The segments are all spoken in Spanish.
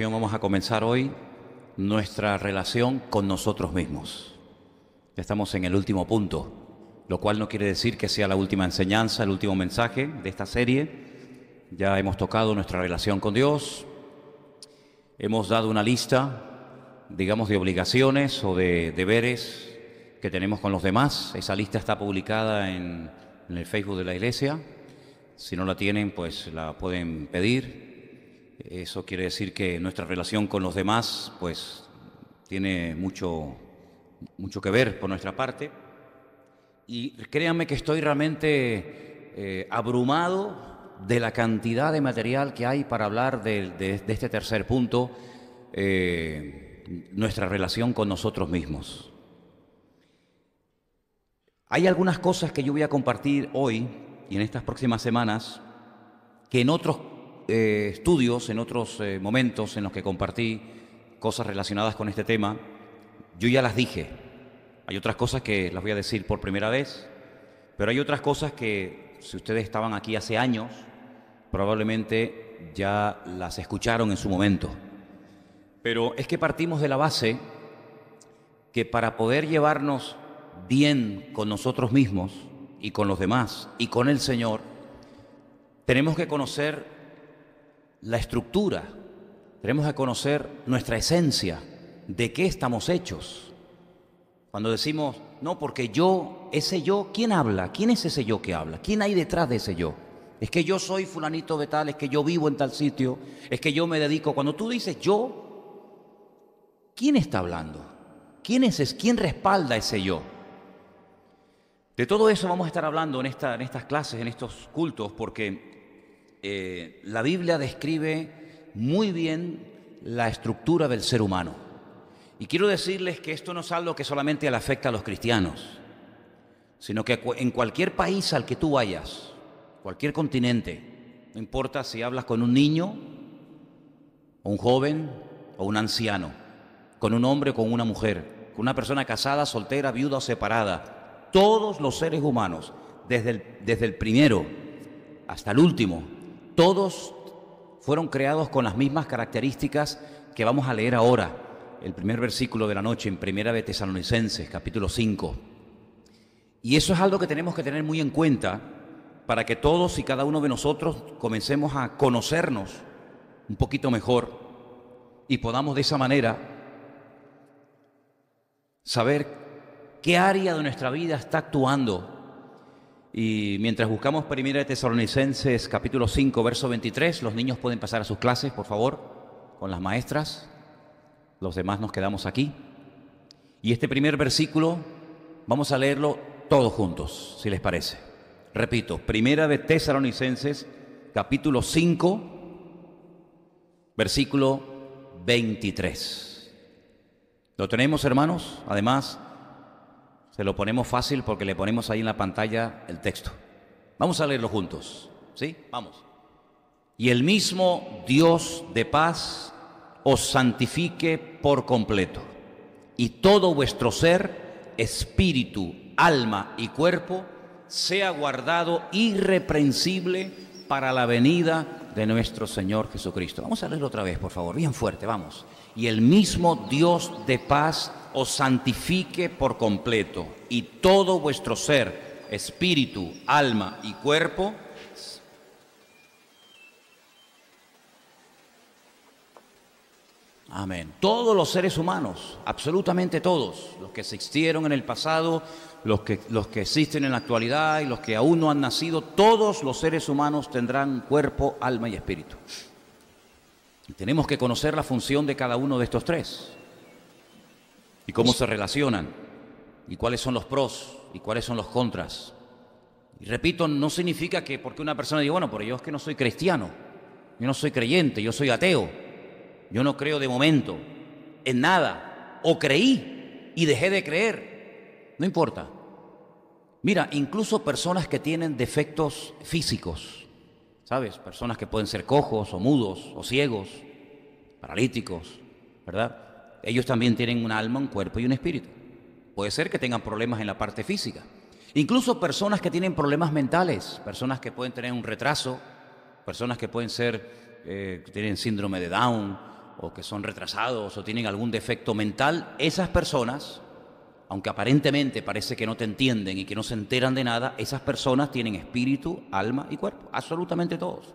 Vamos a comenzar hoy nuestra relación con nosotros mismos. Ya estamos en el último punto, lo cual no quiere decir que sea la última enseñanza, el último mensaje de esta serie. Ya hemos tocado nuestra relación con Dios, hemos dado una lista, digamos, de obligaciones o de deberes que tenemos con los demás. Esa lista está publicada en el Facebook de la iglesia. Si no la tienen, pues la pueden pedir. Eso quiere decir que nuestra relación con los demás, pues, tiene mucho que ver por nuestra parte. Y créanme que estoy realmente abrumado de la cantidad de material que hay para hablar de este tercer punto, nuestra relación con nosotros mismos. Hay algunas cosas que yo voy a compartir hoy y en estas próximas semanas que en otros estudios, en otros momentos en los que compartí cosas relacionadas con este tema, yo ya las dije. Hay otras cosas que las voy a decir por primera vez, pero hay otras cosas que, si ustedes estaban aquí hace años, probablemente ya las escucharon en su momento. Pero es que partimos de la base que para poder llevarnos bien con nosotros mismos y con los demás y con el Señor, tenemos que conocer la estructura, tenemos que conocer nuestra esencia, de qué estamos hechos. Cuando decimos, no, porque yo, ese yo, ¿quién habla? ¿Quién es ese yo que habla? ¿Quién hay detrás de ese yo? Es que yo soy fulanito de tal, es que yo vivo en tal sitio, es que yo me dedico. Cuando tú dices yo, ¿quién está hablando? ¿Quién es? ¿Quién respalda ese yo? De todo eso vamos a estar hablando en estas clases, en estos cultos, porque la Biblia describe muy bien la estructura del ser humano. Y quiero decirles que esto no es algo que solamente le afecta a los cristianos, sino que en cualquier país al que tú vayas, cualquier continente, no importa si hablas con un niño, o un joven, o un anciano, con un hombre o con una mujer, con una persona casada, soltera, viuda o separada, todos los seres humanos, desde el primero hasta el último, todos fueron creados con las mismas características que vamos a leer ahora, el primer versículo de la noche en Primera de Tesalonicenses, capítulo 5. Y eso es algo que tenemos que tener muy en cuenta para que todos y cada uno de nosotros comencemos a conocernos un poquito mejor y podamos de esa manera saber qué área de nuestra vida está actuando. Y mientras buscamos Primera de Tesalonicenses capítulo 5, verso 23, los niños pueden pasar a sus clases, por favor, con las maestras. Los demás nos quedamos aquí. Y este primer versículo vamos a leerlo todos juntos, si les parece. Repito, Primera de Tesalonicenses capítulo 5, versículo 23. ¿Lo tenemos, hermanos? Además, se lo ponemos fácil porque le ponemos ahí en la pantalla el texto. Vamos a leerlo juntos, ¿sí? Vamos. Y el mismo Dios de paz os santifique por completo, y todo vuestro ser, espíritu, alma y cuerpo, sea guardado irreprensible para la venida de nuestro Señor Jesucristo. Vamos a leerlo otra vez, por favor, bien fuerte, vamos. Y el mismo Dios de paz os santifique por completo, y todo vuestro ser, espíritu, alma y cuerpo, amén. Todos los seres humanos, absolutamente todos, los que existieron en el pasado, los que existen en la actualidad y los que aún no han nacido, todos los seres humanos tendrán cuerpo, alma y espíritu. Y tenemos que conocer la función de cada uno de estos tres y cómo se relacionan y cuáles son los pros y cuáles son los contras. Y repito, no significa que porque una persona diga, bueno, pero yo es que no soy cristiano, yo no soy creyente, yo soy ateo, yo no creo de momento en nada, o creí y dejé de creer, no importa. Mira, incluso personas que tienen defectos físicos, ¿sabes? Personas que pueden ser cojos o mudos o ciegos, paralíticos, ¿verdad? Ellos también tienen un alma, un cuerpo y un espíritu. Puede ser que tengan problemas en la parte física. Incluso personas que tienen problemas mentales, personas que pueden tener un retraso, personas que pueden ser, que tienen síndrome de Down o que son retrasados o tienen algún defecto mental, esas personas, aunque aparentemente parece que no te entienden y que no se enteran de nada, esas personas tienen espíritu, alma y cuerpo, absolutamente todos.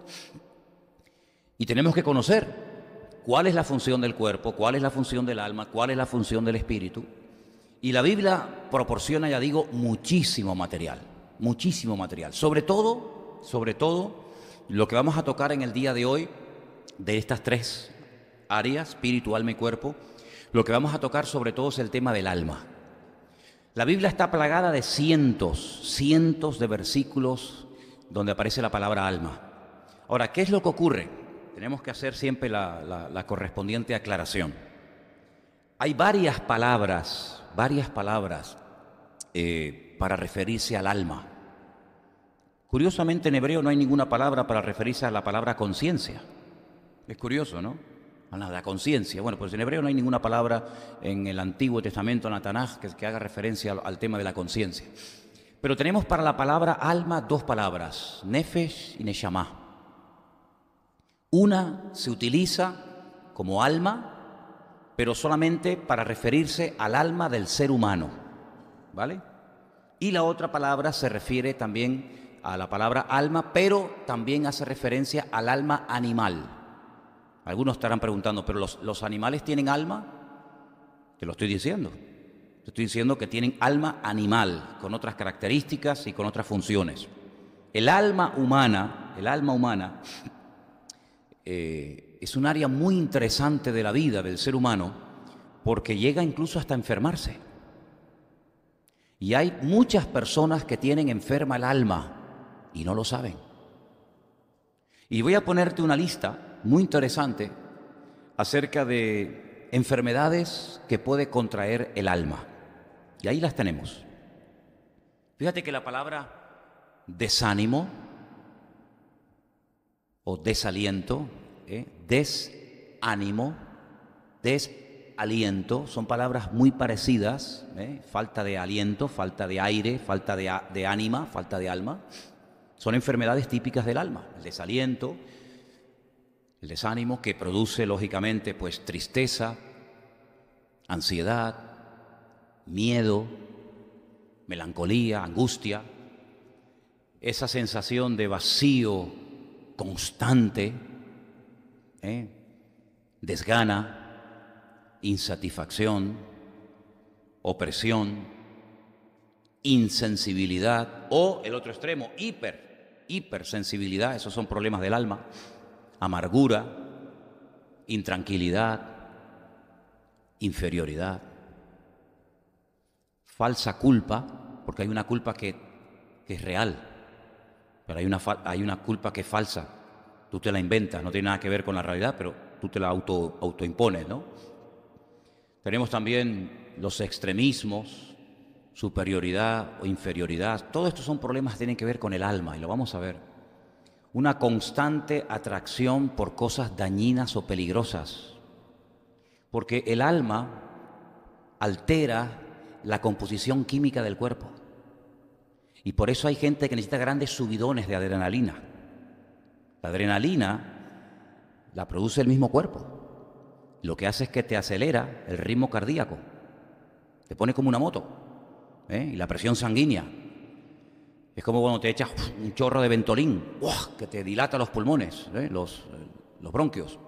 Y tenemos que conocer cuál es la función del cuerpo, cuál es la función del alma, cuál es la función del espíritu. Y la Biblia proporciona, ya digo, muchísimo material. Sobre todo, lo que vamos a tocar en el día de hoy, de estas tres áreas, espíritu, alma y cuerpo, lo que vamos a tocar sobre todo es el tema del alma. La Biblia está plagada de cientos de versículos donde aparece la palabra alma. Ahora, ¿qué es lo que ocurre? Tenemos que hacer siempre la correspondiente aclaración. Hay varias palabras para referirse al alma. Curiosamente, en hebreo no hay ninguna palabra para referirse a la palabra conciencia. Es curioso, ¿no? A la conciencia. Bueno, pues en hebreo no hay ninguna palabra en el Antiguo Testamento, en la Tanaj, que haga referencia al tema de la conciencia. Pero tenemos para la palabra alma dos palabras, nefesh y neshama. Una se utiliza como alma, pero solamente para referirse al alma del ser humano, ¿vale? Y la otra palabra se refiere también a la palabra alma, pero también hace referencia al alma animal. Algunos estarán preguntando, ¿pero los animales tienen alma? Te lo estoy diciendo. Te estoy diciendo que tienen alma animal, con otras características y con otras funciones. El alma humana es un área muy interesante de la vida del ser humano porque llega incluso hasta enfermarse. Y hay muchas personas que tienen enferma el alma y no lo saben. Y voy a ponerte una lista muy interesante acerca de enfermedades que puede contraer el alma. Y ahí las tenemos. Fíjate que la palabra desánimo o desaliento, desánimo, desaliento, son palabras muy parecidas, falta de aliento, falta de aire, falta de ánima, falta de alma. Son enfermedades típicas del alma, el desaliento, el desánimo, que produce lógicamente pues tristeza, ansiedad, miedo, melancolía, angustia, esa sensación de vacío constante, desgana, insatisfacción, opresión, insensibilidad o el otro extremo, hipersensibilidad, esos son problemas del alma, amargura, intranquilidad, inferioridad, falsa culpa, porque hay una culpa que es real, pero hay una culpa que es falsa, tú te la inventas, no tiene nada que ver con la realidad, pero tú te la autoimpones, ¿no? Tenemos también los extremismos, superioridad o inferioridad, todo esto son problemas que tienen que ver con el alma y lo vamos a ver. Una constante atracción por cosas dañinas o peligrosas, porque el alma altera la composición química del cuerpo y por eso hay gente que necesita grandes subidones de adrenalina. La adrenalina la produce el mismo cuerpo, lo que hace es que te acelera el ritmo cardíaco, te pone como una moto. Y la presión sanguínea es como cuando te echas un chorro de Ventolin, que te dilata los pulmones, los bronquios,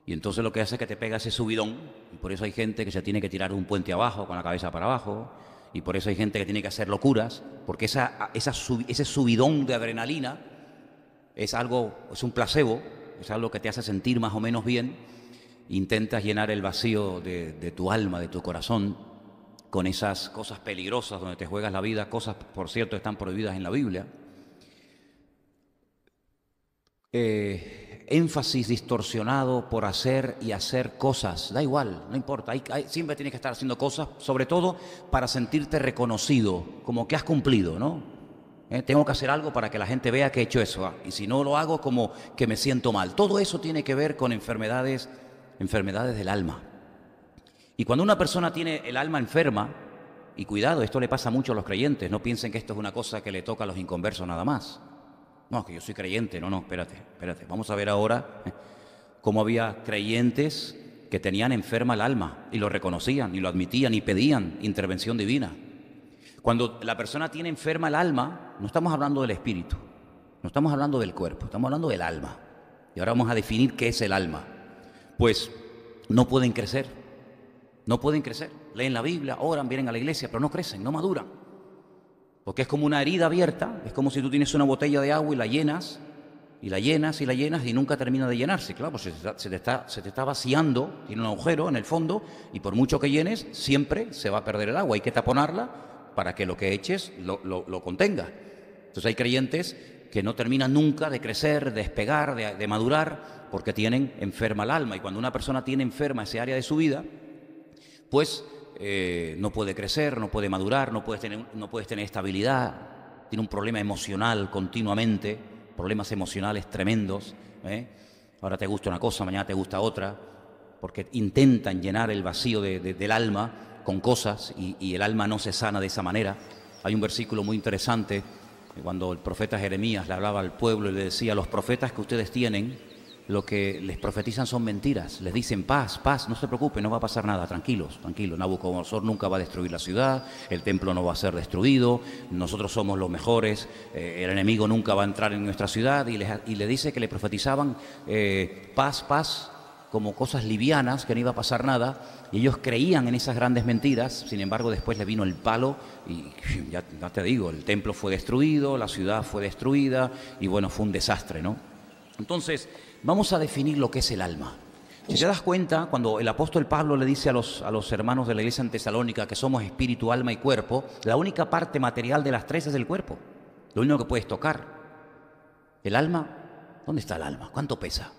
y entonces lo que hace es que te pega ese subidón, y por eso hay gente que se tiene que tirar de un puente abajo con la cabeza para abajo, y por eso hay gente que tiene que hacer locuras, porque ese subidón de adrenalina es un placebo, es algo que te hace sentir más o menos bien. Intentas llenar el vacío de tu alma, de tu corazón, con esas cosas peligrosas donde te juegas la vida, cosas, por cierto, están prohibidas en la Biblia. Énfasis distorsionado por hacer y hacer cosas, da igual, no importa, siempre tienes que estar haciendo cosas, sobre todo para sentirte reconocido, como que has cumplido, ¿no? Tengo que hacer algo para que la gente vea que he hecho eso, y si no lo hago, como que me siento mal. Todo eso tiene que ver con enfermedades del alma. Y cuando una persona tiene el alma enferma, y cuidado, esto le pasa mucho a los creyentes, no piensen que esto es una cosa que le toca a los inconversos nada más. No, que yo soy creyente, no, espérate, vamos a ver ahora Cómo había creyentes que tenían enferma el alma y lo reconocían y lo admitían y pedían intervención divina. Cuando la persona tiene enferma el alma, no estamos hablando del espíritu, no estamos hablando del cuerpo, estamos hablando del alma. Y ahora vamos a definir qué es el alma. Pues no pueden crecer, no pueden crecer. Leen la Biblia, oran, vienen a la iglesia, pero no crecen, no maduran. Porque es como una herida abierta, es como si tú tienes una botella de agua y la llenas, y la llenas y la llenas y nunca termina de llenarse. Claro, pues se te está vaciando, tiene un agujero en el fondo y por mucho que llenes, siempre se va a perder el agua. Hay que taponarla para que lo que eches lo contenga. Entonces hay creyentes que no terminan nunca de crecer, de despegar, de madurar, porque tienen enferma el alma. Y cuando una persona tiene enferma ese área de su vida, pues no puede crecer, no puede madurar, no puedes tener estabilidad, tiene un problema emocional continuamente, problemas emocionales tremendos. Ahora te gusta una cosa, mañana te gusta otra, porque intentan llenar el vacío del alma con cosas y el alma no se sana de esa manera. Hay un versículo muy interesante cuando el profeta Jeremías le hablaba al pueblo y le decía: los profetas que ustedes tienen, lo que les profetizan son mentiras, les dicen paz, paz, no se preocupen, no va a pasar nada, tranquilos, tranquilos, Nabucodonosor nunca va a destruir la ciudad, el templo no va a ser destruido, nosotros somos los mejores, el enemigo nunca va a entrar en nuestra ciudad, y le dice que le profetizaban paz, paz, como cosas livianas, que no iba a pasar nada, y ellos creían en esas grandes mentiras. Sin embargo, después le vino el palo y ya te digo, el templo fue destruido, la ciudad fue destruida y bueno, fue un desastre, ¿no? Entonces, vamos a definir lo que es el alma. Si te das cuenta, cuando el apóstol Pablo le dice a los hermanos de la iglesia en Tesalónica que somos espíritu, alma y cuerpo, la única parte material de las tres es el cuerpo, lo único que puedes tocar. El alma, ¿dónde está el alma? ¿Cuánto pesa?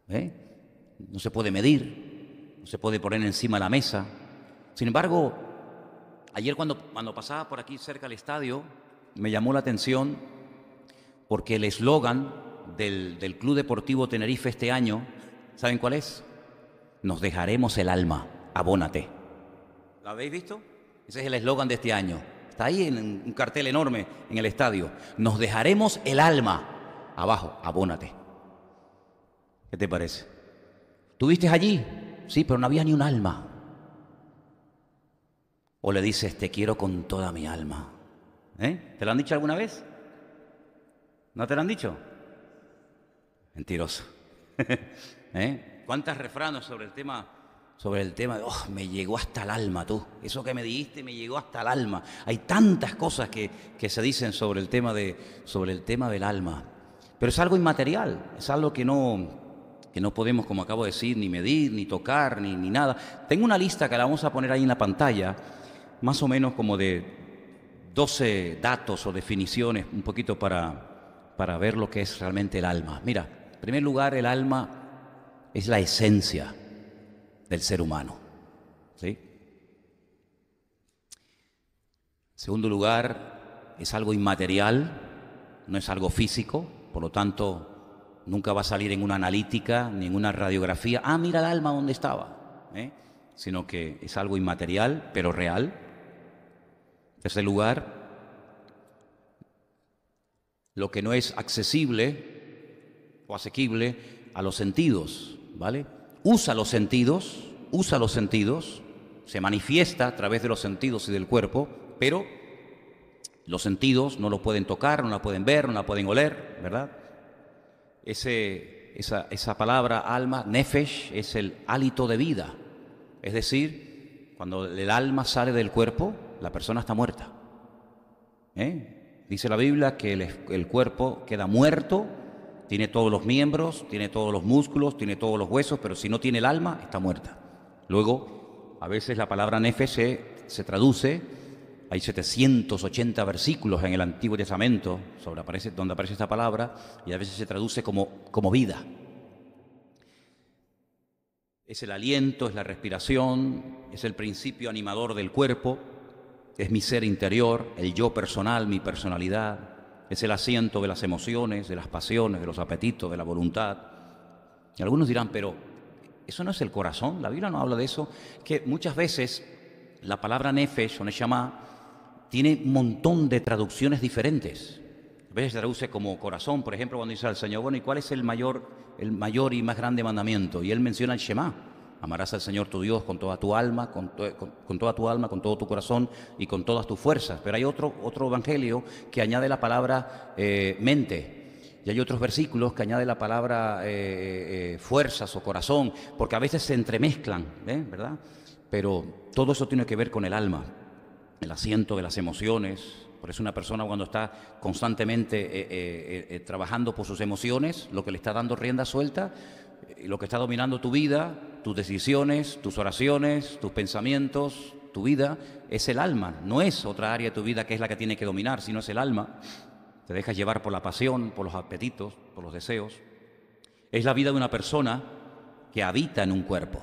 No se puede medir, no se puede poner encima de la mesa. Sin embargo, ayer cuando pasaba por aquí cerca del estadio, me llamó la atención porque el eslogan del Club Deportivo Tenerife este año, ¿saben cuál es? Nos dejaremos el alma, abónate. ¿Lo habéis visto? Ese es el eslogan de este año. Está ahí en un cartel enorme en el estadio. Nos dejaremos el alma, abajo, abónate. ¿Qué te parece? ¿Estuviste allí? Sí, pero no había ni un alma. O le dices: te quiero con toda mi alma. ¿Te lo han dicho alguna vez? ¿No te lo han dicho? Mentiroso. ¿Cuántos refranes sobre el tema de me llegó hasta el alma, tú? Eso que me dijiste me llegó hasta el alma. Hay tantas cosas que se dicen sobre el tema del alma. Pero es algo inmaterial, es algo que no podemos, como acabo de decir, ni medir, ni tocar, ni nada. Tengo una lista que la vamos a poner ahí en la pantalla, más o menos como de 12 datos o definiciones, un poquito para ver lo que es realmente el alma. Mira, en primer lugar, el alma es la esencia del ser humano, ¿sí? En segundo lugar, es algo inmaterial, no es algo físico, por lo tanto nunca va a salir en una analítica ni en una radiografía. Mira el alma dónde estaba, sino que es algo inmaterial, pero real. En tercer lugar, lo que no es accesible o asequible a los sentidos, ¿vale? Usa los sentidos, se manifiesta a través de los sentidos y del cuerpo, pero los sentidos no lo pueden tocar, no la pueden ver, no la pueden oler, ¿verdad? Esa palabra alma, nefesh, es el hálito de vida. Es decir, cuando el alma sale del cuerpo, la persona está muerta. Dice la Biblia que el cuerpo queda muerto, tiene todos los miembros, tiene todos los músculos, tiene todos los huesos, pero si no tiene el alma, está muerta. Luego, a veces la palabra nefesh se traduce, hay 780 versículos en el Antiguo Testamento donde aparece esta palabra, y a veces se traduce como vida. Es el aliento, es la respiración, es el principio animador del cuerpo, es mi ser interior, el yo personal, mi personalidad, es el asiento de las emociones, de las pasiones, de los apetitos, de la voluntad. Y algunos dirán, pero ¿eso no es el corazón? La Biblia no habla de eso. Que muchas veces la palabra nefesh o neshama tiene un montón de traducciones diferentes. A veces se traduce como corazón, por ejemplo, cuando dice al Señor, bueno, ¿y cuál es el mayor y más grande mandamiento? Y él menciona el Shema. Amarás al Señor tu Dios con toda tu alma, con toda tu alma, con todo tu corazón y con todas tus fuerzas. Pero hay otro evangelio que añade la palabra mente. Y hay otros versículos que añade la palabra fuerzas o corazón, porque a veces se entremezclan, ¿verdad? Pero todo eso tiene que ver con el alma, el asiento de las emociones. Por eso una persona cuando está constantemente trabajando por sus emociones, lo que le está dando rienda suelta, lo que está dominando tu vida, tus decisiones, tus oraciones, tus pensamientos, tu vida, es el alma. No es otra área de tu vida que es la que tiene que dominar, sino es el alma. Te dejas llevar por la pasión, por los apetitos, por los deseos. Es la vida de una persona que habita en un cuerpo.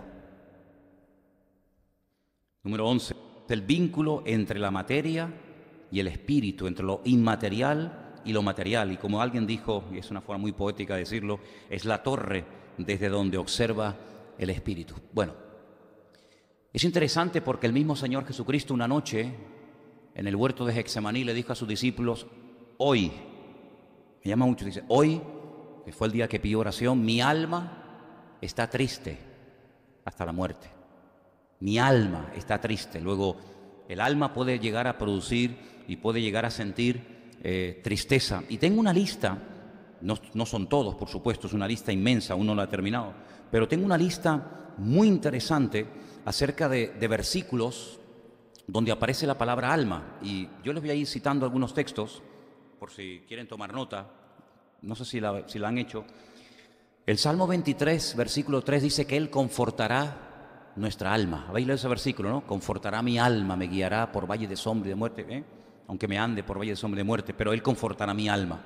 Número 11. El vínculo entre la materia y el espíritu, entre lo inmaterial y lo material. Y como alguien dijo, y es una forma muy poética de decirlo, es la torre desde donde observa el espíritu. Bueno, es interesante porque el mismo Señor Jesucristo una noche en el huerto de Getsemaní le dijo a sus discípulos, hoy, me llama mucho, dice, hoy, que fue el día que pidió oración, mi alma está triste hasta la muerte. Mi alma está triste. Luego, el alma puede llegar a producir y puede llegar a sentir tristeza. Y tengo una lista, no son todos, por supuesto, es una lista inmensa, uno la ha terminado, pero tengo una lista muy interesante acerca de versículos donde aparece la palabra alma. Y yo les voy a ir citando algunos textos, por si quieren tomar nota, no sé si la han hecho. El Salmo 23, versículo 3 dice que Él confortará nuestra alma. ¿Habéis leído ese versículo, no? Confortará mi alma, me guiará por valle de sombra y de muerte, aunque me ande por valle de sombra y de muerte, pero Él confortará mi alma.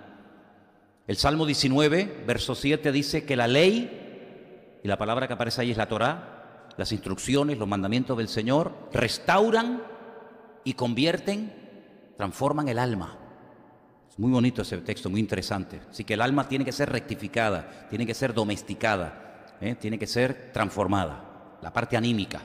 El Salmo 19, verso 7 dice que la ley, y la palabra que aparece ahí es la Torá, las instrucciones, los mandamientos del Señor, restauran y convierten, transforman el alma. Es muy bonito ese texto, muy interesante. Así que el alma tiene que ser rectificada, tiene que ser domesticada, tiene que ser transformada. La parte anímica.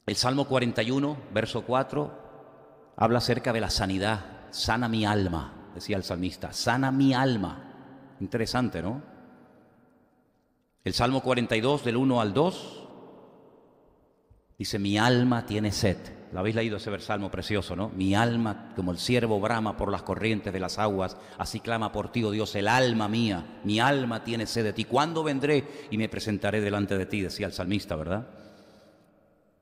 El Salmo 41, verso 4, habla acerca de la sanidad. Sana mi alma, decía el salmista, sana mi alma. Interesante, ¿no? El Salmo 42, del 1 al 2, dice, mi alma tiene sed. ¿Lo habéis leído ese salmo precioso, no? Mi alma, como el ciervo brama por las corrientes de las aguas, así clama por ti, oh Dios, el alma mía, mi alma tiene sed de ti. ¿Cuándo vendré y me presentaré delante de ti? Decía el salmista, ¿verdad?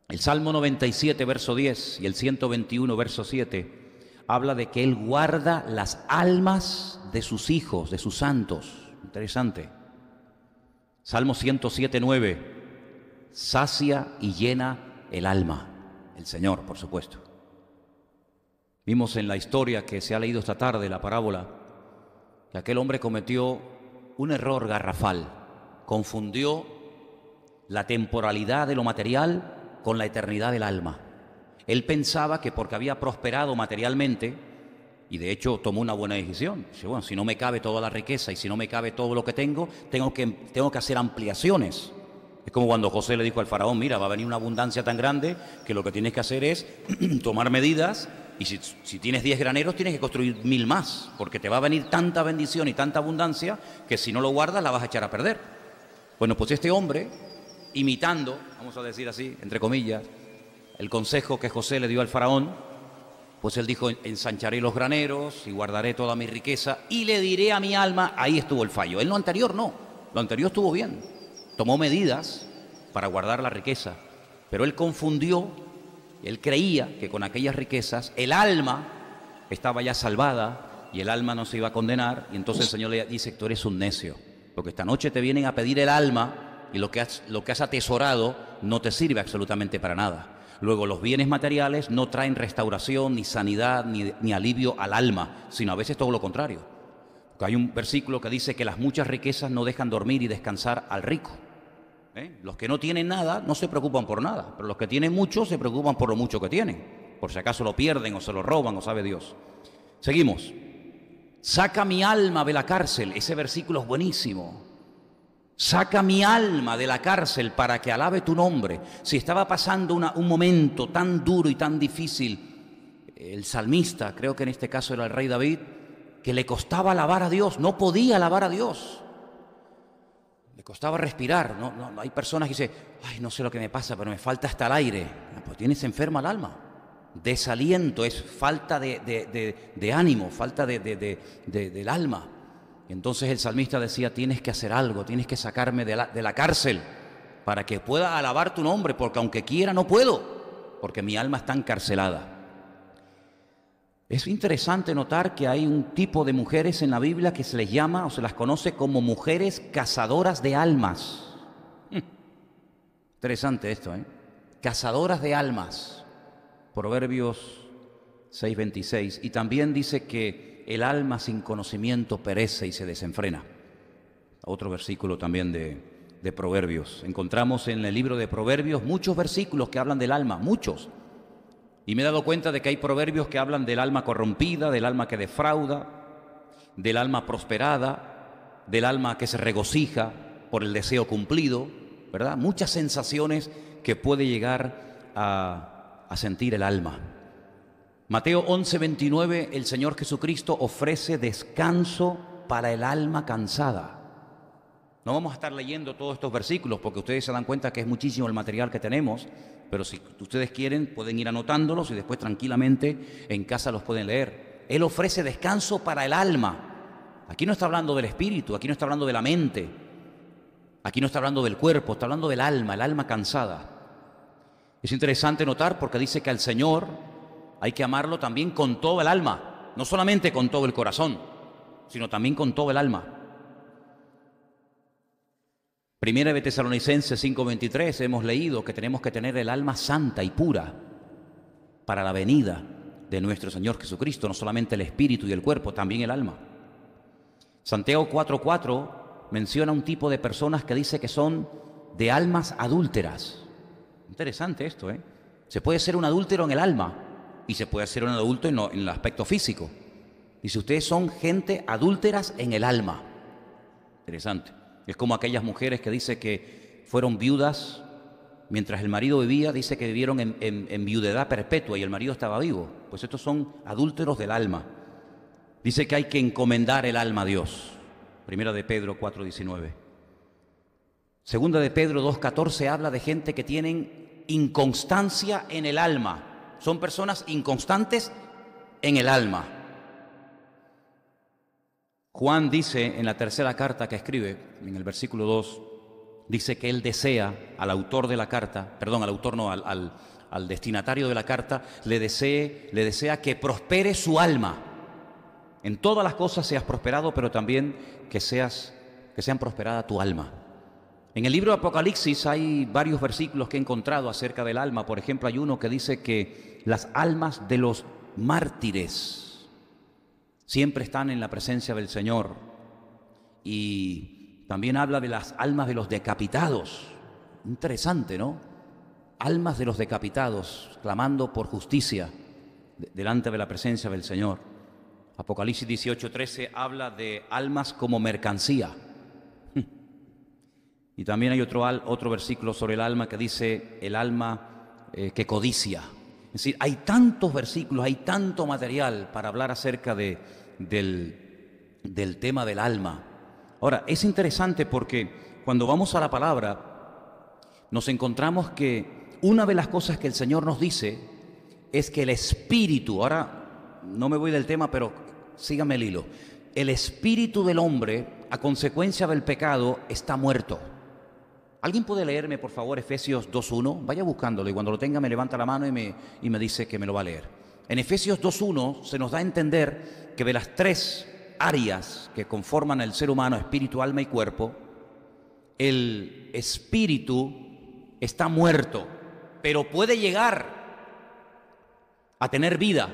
El Salmo 97, verso 10 y el 121, verso 7, habla de que Él guarda las almas de sus hijos, de sus santos. Interesante. Salmo 107, 9, sacia y llena el alma. El Señor, por supuesto. Vimos en la historia que se ha leído esta tarde, la parábola, que aquel hombre cometió un error garrafal. Confundió la temporalidad de lo material con la eternidad del alma. Él pensaba que porque había prosperado materialmente, y de hecho tomó una buena decisión. Dice, bueno, si no me cabe toda la riqueza y si no me cabe todo lo que tengo que hacer ampliaciones. Es como cuando José le dijo al faraón, mira, va a venir una abundancia tan grande que lo que tienes que hacer es tomar medidas y si tienes 10 graneros tienes que construir 1000 más, porque te va a venir tanta bendición y tanta abundancia que si no lo guardas la vas a echar a perder. Bueno, pues este hombre, imitando, vamos a decir así, entre comillas, el consejo que José le dio al faraón, pues él dijo, ensancharé los graneros y guardaré toda mi riqueza y le diré a mi alma, ahí estuvo el fallo. En lo anterior no, lo anterior estuvo bien. Tomó medidas para guardar la riqueza, pero él confundió, él creía que con aquellas riquezas el alma estaba ya salvada y el alma no se iba a condenar, y entonces el Señor le dice, tú eres un necio, porque esta noche te vienen a pedir el alma y lo que has atesorado no te sirve absolutamente para nada. Luego los bienes materiales no traen restauración, ni sanidad, ni alivio al alma, sino a veces todo lo contrario. Porque hay un versículo que dice que las muchas riquezas no dejan dormir y descansar al rico. Los que no tienen nada no se preocupan por nada, pero los que tienen mucho se preocupan por lo mucho que tienen, por si acaso lo pierden o se lo roban o sabe Dios. Seguimos. Saca mi alma de la cárcel. Ese versículo es buenísimo. Saca mi alma de la cárcel para que alabe tu nombre. Si estaba pasando un momento tan duro y tan difícil, el salmista, creo que en este caso era el rey David, que le costaba alabar a Dios, no podía alabar a Dios. Le costaba respirar. No, hay personas que dicen, ay, no sé lo que me pasa, pero me falta hasta el aire. Pues tienes enferma el alma. Desaliento, es falta de ánimo, falta del alma. Y entonces el salmista decía, tienes que hacer algo, tienes que sacarme de la cárcel para que pueda alabar tu nombre, porque aunque quiera no puedo, porque mi alma está encarcelada. Es interesante notar que hay un tipo de mujeres en la Biblia que se les llama o se las conoce como mujeres cazadoras de almas. Interesante esto, ¿eh? Cazadoras de almas. Proverbios 6:26. Y también dice que el alma sin conocimiento perece y se desenfrena. Otro versículo también de Proverbios. Encontramos en el libro de Proverbios muchos versículos que hablan del alma, muchos. Y me he dado cuenta de que hay proverbios que hablan del alma corrompida, del alma que defrauda, del alma prosperada, del alma que se regocija por el deseo cumplido, ¿verdad? Muchas sensaciones que puede llegar a sentir el alma. Mateo 11:29, el Señor Jesucristo ofrece descanso para el alma cansada. No vamos a estar leyendo todos estos versículos porque ustedes se dan cuenta que es muchísimo el material que tenemos, pero si ustedes quieren pueden ir anotándolos y después tranquilamente en casa los pueden leer. Él ofrece descanso para el alma. Aquí no está hablando del espíritu, aquí no está hablando de la mente, aquí no está hablando del cuerpo, está hablando del alma, el alma cansada. Es interesante notar porque dice que al Señor hay que amarlo también con todo el alma, no solamente con todo el corazón, sino también con todo el alma. Primera de Tesalonicenses 5:23 hemos leído que tenemos que tener el alma santa y pura para la venida de nuestro Señor Jesucristo, no solamente el espíritu y el cuerpo, también el alma. Santiago 4:4 menciona un tipo de personas que dice que son de almas adúlteras. Interesante esto, ¿eh? Se puede ser un adúltero en el alma y se puede ser un adulto en el aspecto físico. Dice, ustedes son gente adúlteras en el alma. Interesante. Es como aquellas mujeres que dice que fueron viudas mientras el marido vivía, dice que vivieron en viudedad perpetua y el marido estaba vivo. Pues estos son adúlteros del alma. Dice que hay que encomendar el alma a Dios. Primera de Pedro 4:19. Segunda de Pedro 2:14 habla de gente que tienen inconstancia en el alma. Son personas inconstantes en el alma. Juan dice en la tercera carta que escribe, en el versículo 2, dice que él desea al autor de la carta, perdón, al autor no, al destinatario de la carta, le desea que prospere su alma. En todas las cosas seas prosperado, pero también que sean prosperada tu alma. En el libro de Apocalipsis hay varios versículos que he encontrado acerca del alma. Por ejemplo, hay uno que dice que las almas de los mártires siempre están en la presencia del Señor. Y también habla de las almas de los decapitados. Interesante, ¿no? Almas de los decapitados, clamando por justicia delante de la presencia del Señor. Apocalipsis 18:13 habla de almas como mercancía. Y también hay otro versículo sobre el alma que dice el alma que codicia. Es decir, hay tantos versículos, hay tanto material para hablar acerca del tema del alma. Ahora, es interesante porque cuando vamos a la palabra nos encontramos que una de las cosas que el Señor nos dice es que el espíritu, ahora no me voy del tema, pero sígame el hilo, el espíritu del hombre a consecuencia del pecado está muerto. ¿Alguien puede leerme, por favor, Efesios 2:1? Vaya buscándolo y cuando lo tenga me levanta la mano y me dice que me lo va a leer. En Efesios 2:1 se nos da a entender que de las tres áreas que conforman el ser humano, espíritu, alma y cuerpo, el espíritu está muerto, pero puede llegar a tener vida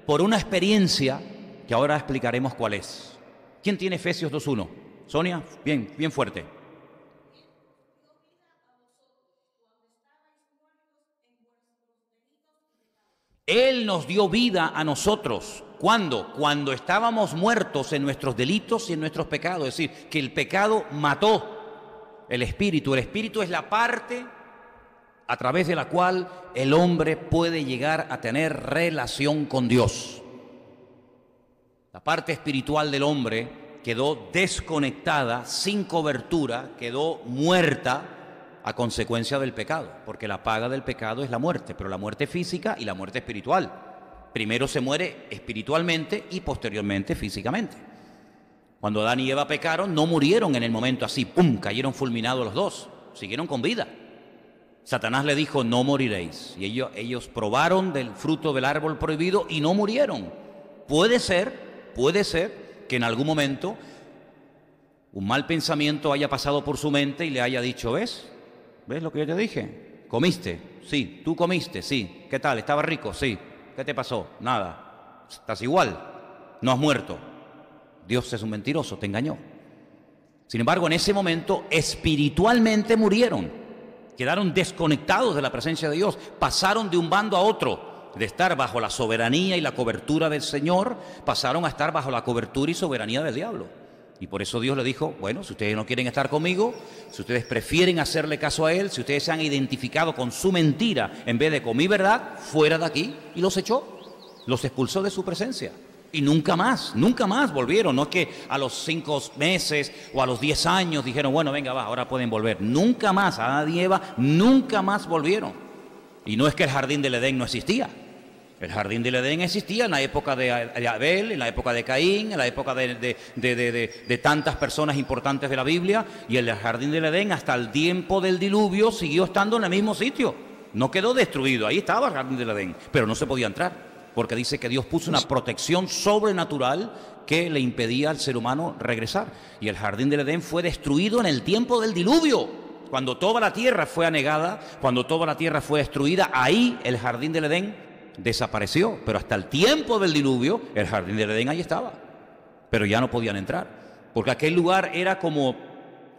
por una experiencia que ahora explicaremos cuál es. ¿Quién tiene Efesios 2:1? Sonia, bien fuerte. Él nos dio vida a nosotros. ¿Cuándo? Cuando estábamos muertos en nuestros delitos y en nuestros pecados. Es decir, que el pecado mató el espíritu. El espíritu es la parte a través de la cual el hombre puede llegar a tener relación con Dios. La parte espiritual del hombre quedó desconectada, sin cobertura, quedó muerta a consecuencia del pecado, porque la paga del pecado es la muerte, pero la muerte física y la muerte espiritual. Primero se muere espiritualmente y posteriormente físicamente. Cuando Adán y Eva pecaron, no murieron en el momento así, ¡pum!, cayeron fulminados los dos, siguieron con vida. Satanás le dijo, no moriréis, y ellos probaron del fruto del árbol prohibido y no murieron. Puede ser que en algún momento un mal pensamiento haya pasado por su mente y le haya dicho, ¿ves lo que yo te dije? ¿Comiste? Sí. ¿Tú comiste? Sí. ¿Qué tal? ¿Estaba rico? Sí. ¿Qué te pasó? Nada. ¿Estás igual? No has muerto. Dios es un mentiroso, te engañó. Sin embargo, en ese momento espiritualmente murieron, quedaron desconectados de la presencia de Dios, pasaron de un bando a otro, de estar bajo la soberanía y la cobertura del Señor, pasaron a estar bajo la cobertura y soberanía del diablo. Y por eso Dios le dijo, bueno, si ustedes no quieren estar conmigo, si ustedes prefieren hacerle caso a Él, si ustedes se han identificado con su mentira en vez de con mi verdad, fuera de aquí, y los echó, los expulsó de su presencia. Y nunca más volvieron. No es que a los 5 meses o a los 10 años dijeron, bueno, venga, va, ahora pueden volver. Nunca más, Adán y Eva nunca más volvieron. Y no es que el jardín del Edén no existía. El jardín del Edén existía en la época de Abel, en la época de Caín, en la época de tantas personas importantes de la Biblia. Y el jardín del Edén hasta el tiempo del diluvio siguió estando en el mismo sitio. No quedó destruido, ahí estaba el jardín del Edén, pero no se podía entrar, porque dice que Dios puso una protección sobrenatural que le impedía al ser humano regresar. Y el jardín del Edén fue destruido en el tiempo del diluvio, cuando toda la tierra fue anegada, cuando toda la tierra fue destruida. Ahí el jardín del Edén desapareció, pero hasta el tiempo del diluvio el jardín del Edén ahí estaba, pero ya no podían entrar, porque aquel lugar era como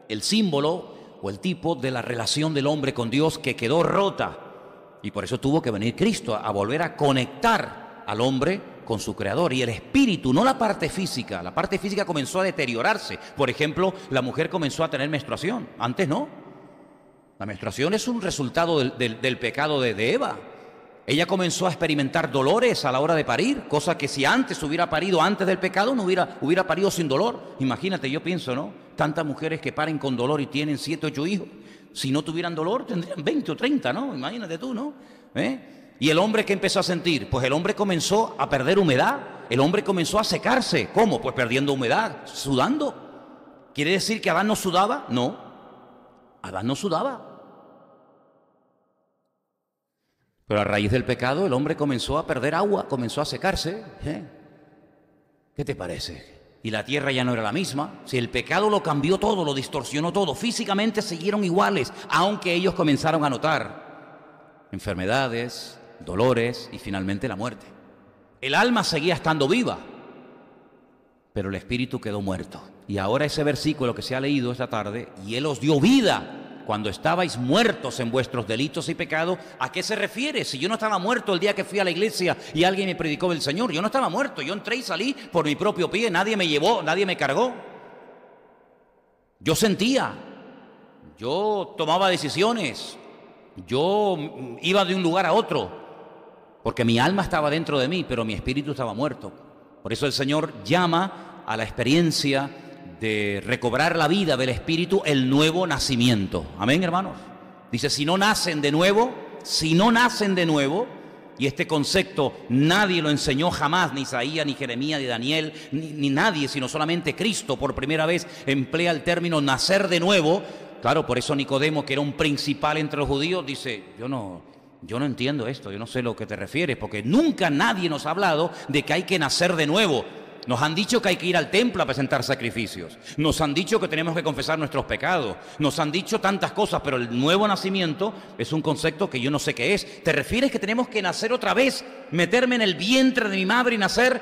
el símbolo o el tipo de la relación del hombre con Dios que quedó rota. Y por eso tuvo que venir Cristo a volver a conectar al hombre con su Creador. Y el espíritu, no la parte física. La parte física comenzó a deteriorarse. Por ejemplo, la mujer comenzó a tener menstruación. Antes no. La menstruación es un resultado del pecado de Eva. Ella comenzó a experimentar dolores a la hora de parir, cosa que si antes hubiera parido antes del pecado, no hubiera parido sin dolor. Imagínate, yo pienso, ¿no? Tantas mujeres que paren con dolor y tienen 7, 8 hijos. Si no tuvieran dolor, tendrían 20 o 30, ¿no? Imagínate tú, ¿no? ¿Y el hombre qué empezó a sentir? Pues el hombre comenzó a perder humedad. El hombre comenzó a secarse. ¿Cómo? Pues perdiendo humedad, sudando. ¿Quiere decir que Adán no sudaba? No. Adán no sudaba. Pero a raíz del pecado, el hombre comenzó a perder agua, comenzó a secarse. ¿Qué te parece? Y la tierra ya no era la misma. Si el pecado lo cambió todo, lo distorsionó todo, físicamente siguieron iguales, aunque ellos comenzaron a notar enfermedades, dolores y finalmente la muerte. El alma seguía estando viva, pero el espíritu quedó muerto. Y ahora ese versículo que se ha leído esta tarde, y Él os dio vida cuando estabais muertos en vuestros delitos y pecados. ¿A qué se refiere? Si yo no estaba muerto el día que fui a la iglesia y alguien me predicó del Señor, yo no estaba muerto, yo entré y salí por mi propio pie, nadie me llevó, nadie me cargó. Yo sentía, yo tomaba decisiones, yo iba de un lugar a otro, porque mi alma estaba dentro de mí, pero mi espíritu estaba muerto. Por eso el Señor llama a la experiencia de recobrar la vida del espíritu el nuevo nacimiento. Amén, hermanos. Dice, si no nacen de nuevo, y este concepto nadie lo enseñó jamás, ni Isaías, ni Jeremías, ni Daniel, ni nadie, sino solamente Cristo por primera vez emplea el término nacer de nuevo. Claro, por eso Nicodemo, que era un principal entre los judíos, dice, yo no entiendo esto, yo no sé a lo que te refieres, porque nunca nadie nos ha hablado de que hay que nacer de nuevo. Nos han dicho que hay que ir al templo a presentar sacrificios. Nos han dicho que tenemos que confesar nuestros pecados. Nos han dicho tantas cosas, pero el nuevo nacimiento es un concepto que yo no sé qué es. ¿Te refieres que tenemos que nacer otra vez? ¿Meterme en el vientre de mi madre y nacer?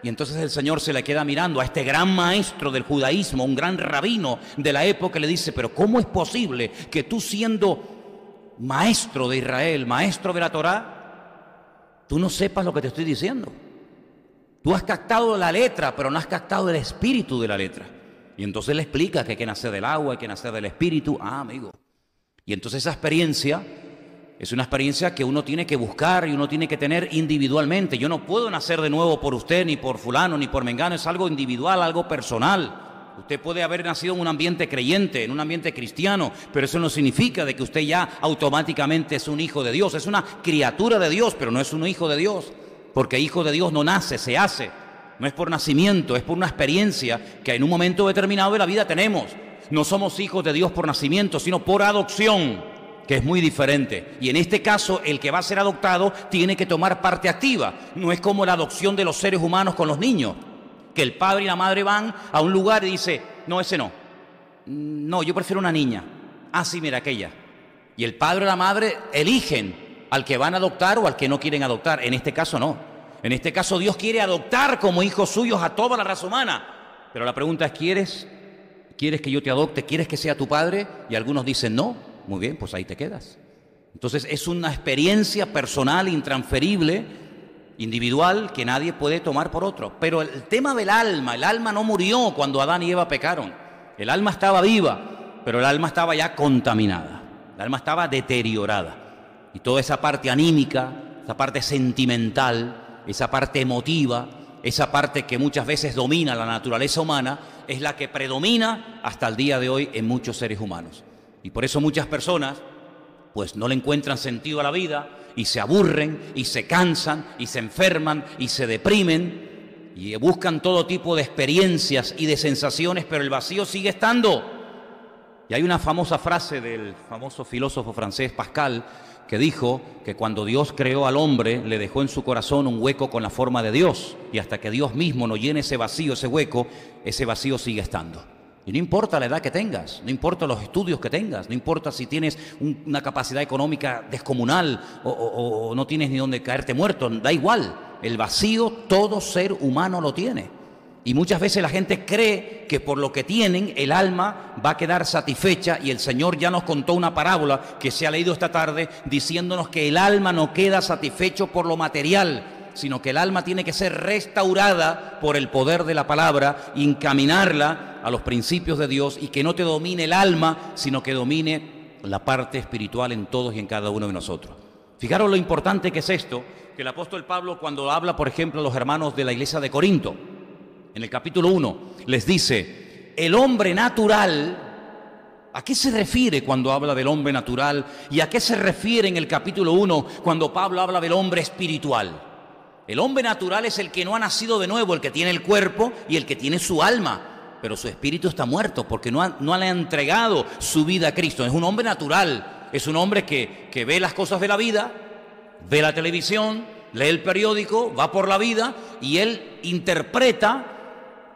Y entonces el Señor se le queda mirando a este gran maestro del judaísmo, un gran rabino de la época, y le dice, pero ¿cómo es posible que tú, siendo maestro de Israel, maestro de la Torá, tú no sepas lo que te estoy diciendo? Tú has captado la letra, pero no has captado el espíritu de la letra. Y entonces le explica que hay que nacer del agua, hay que nacer del espíritu. Ah, amigo. Y entonces esa experiencia Es una experiencia que uno tiene que buscar y uno tiene que tener individualmente. Yo no puedo nacer de nuevo por usted, ni por fulano, ni por mengano. Es algo individual, algo personal. Usted puede haber nacido en un ambiente creyente, en un ambiente cristiano, pero eso no significa de que usted ya automáticamente es un hijo de Dios. Es una criatura de Dios, pero no es un hijo de Dios. Porque hijo de Dios no nace, se hace. No es por nacimiento, es por una experiencia que en un momento determinado de la vida tenemos. No somos hijos de Dios por nacimiento, sino por adopción, que es muy diferente. Y en este caso, el que va a ser adoptado tiene que tomar parte activa. No es como la adopción de los seres humanos con los niños, que el padre y la madre van a un lugar y dice, no, ese no. No, yo prefiero una niña. Ah, sí, mira, aquella. Y el padre o la madre eligen al que van a adoptar o al que no quieren adoptar. En este caso no. En este caso Dios quiere adoptar como hijos suyos a toda la raza humana. Pero la pregunta es, ¿quieres que yo te adopte? ¿Quieres que sea tu padre? Y algunos dicen no. Muy bien, pues ahí te quedas. Entonces es una experiencia personal, intransferible, individual, que nadie puede tomar por otro. Pero el tema del alma, el alma no murió cuando Adán y Eva pecaron. El alma estaba viva, pero el alma estaba ya contaminada. El alma estaba deteriorada. Y toda esa parte anímica, esa parte sentimental, esa parte emotiva, esa parte que muchas veces domina la naturaleza humana, es la que predomina hasta el día de hoy en muchos seres humanos. Y por eso muchas personas pues no le encuentran sentido a la vida y se aburren y se cansan y se enferman y se deprimen y buscan todo tipo de experiencias y de sensaciones, pero el vacío sigue estando. Y hay una famosa frase del famoso filósofo francés Pascal, que dijo que cuando Dios creó al hombre, le dejó en su corazón un hueco con la forma de Dios, y hasta que Dios mismo no llene ese vacío, ese hueco, ese vacío sigue estando. Y no importa la edad que tengas, no importa los estudios que tengas, no importa si tienes una capacidad económica descomunal o no tienes ni dónde caerte muerto, da igual, el vacío todo ser humano lo tiene. Y muchas veces la gente cree que por lo que tienen el alma va a quedar satisfecha, y el Señor ya nos contó una parábola que se ha leído esta tarde diciéndonos que el alma no queda satisfecho por lo material, sino que el alma tiene que ser restaurada por el poder de la palabra, encaminarla a los principios de Dios, y que no te domine el alma, sino que domine la parte espiritual en todos y en cada uno de nosotros. Fijaros lo importante que es esto, que el apóstol Pablo, cuando habla, por ejemplo, a los hermanos de la iglesia de Corinto, en el capítulo 1, les dice, el hombre natural, ¿a qué se refiere cuando habla del hombre natural? ¿Y a qué se refiere en el capítulo 1 cuando Pablo habla del hombre espiritual? El hombre natural es el que no ha nacido de nuevo, el que tiene el cuerpo y el que tiene su alma, pero su espíritu está muerto porque no le ha entregado su vida a Cristo. Es un hombre natural, es un hombre que ve las cosas de la vida, ve la televisión, lee el periódico, va por la vida y él interpreta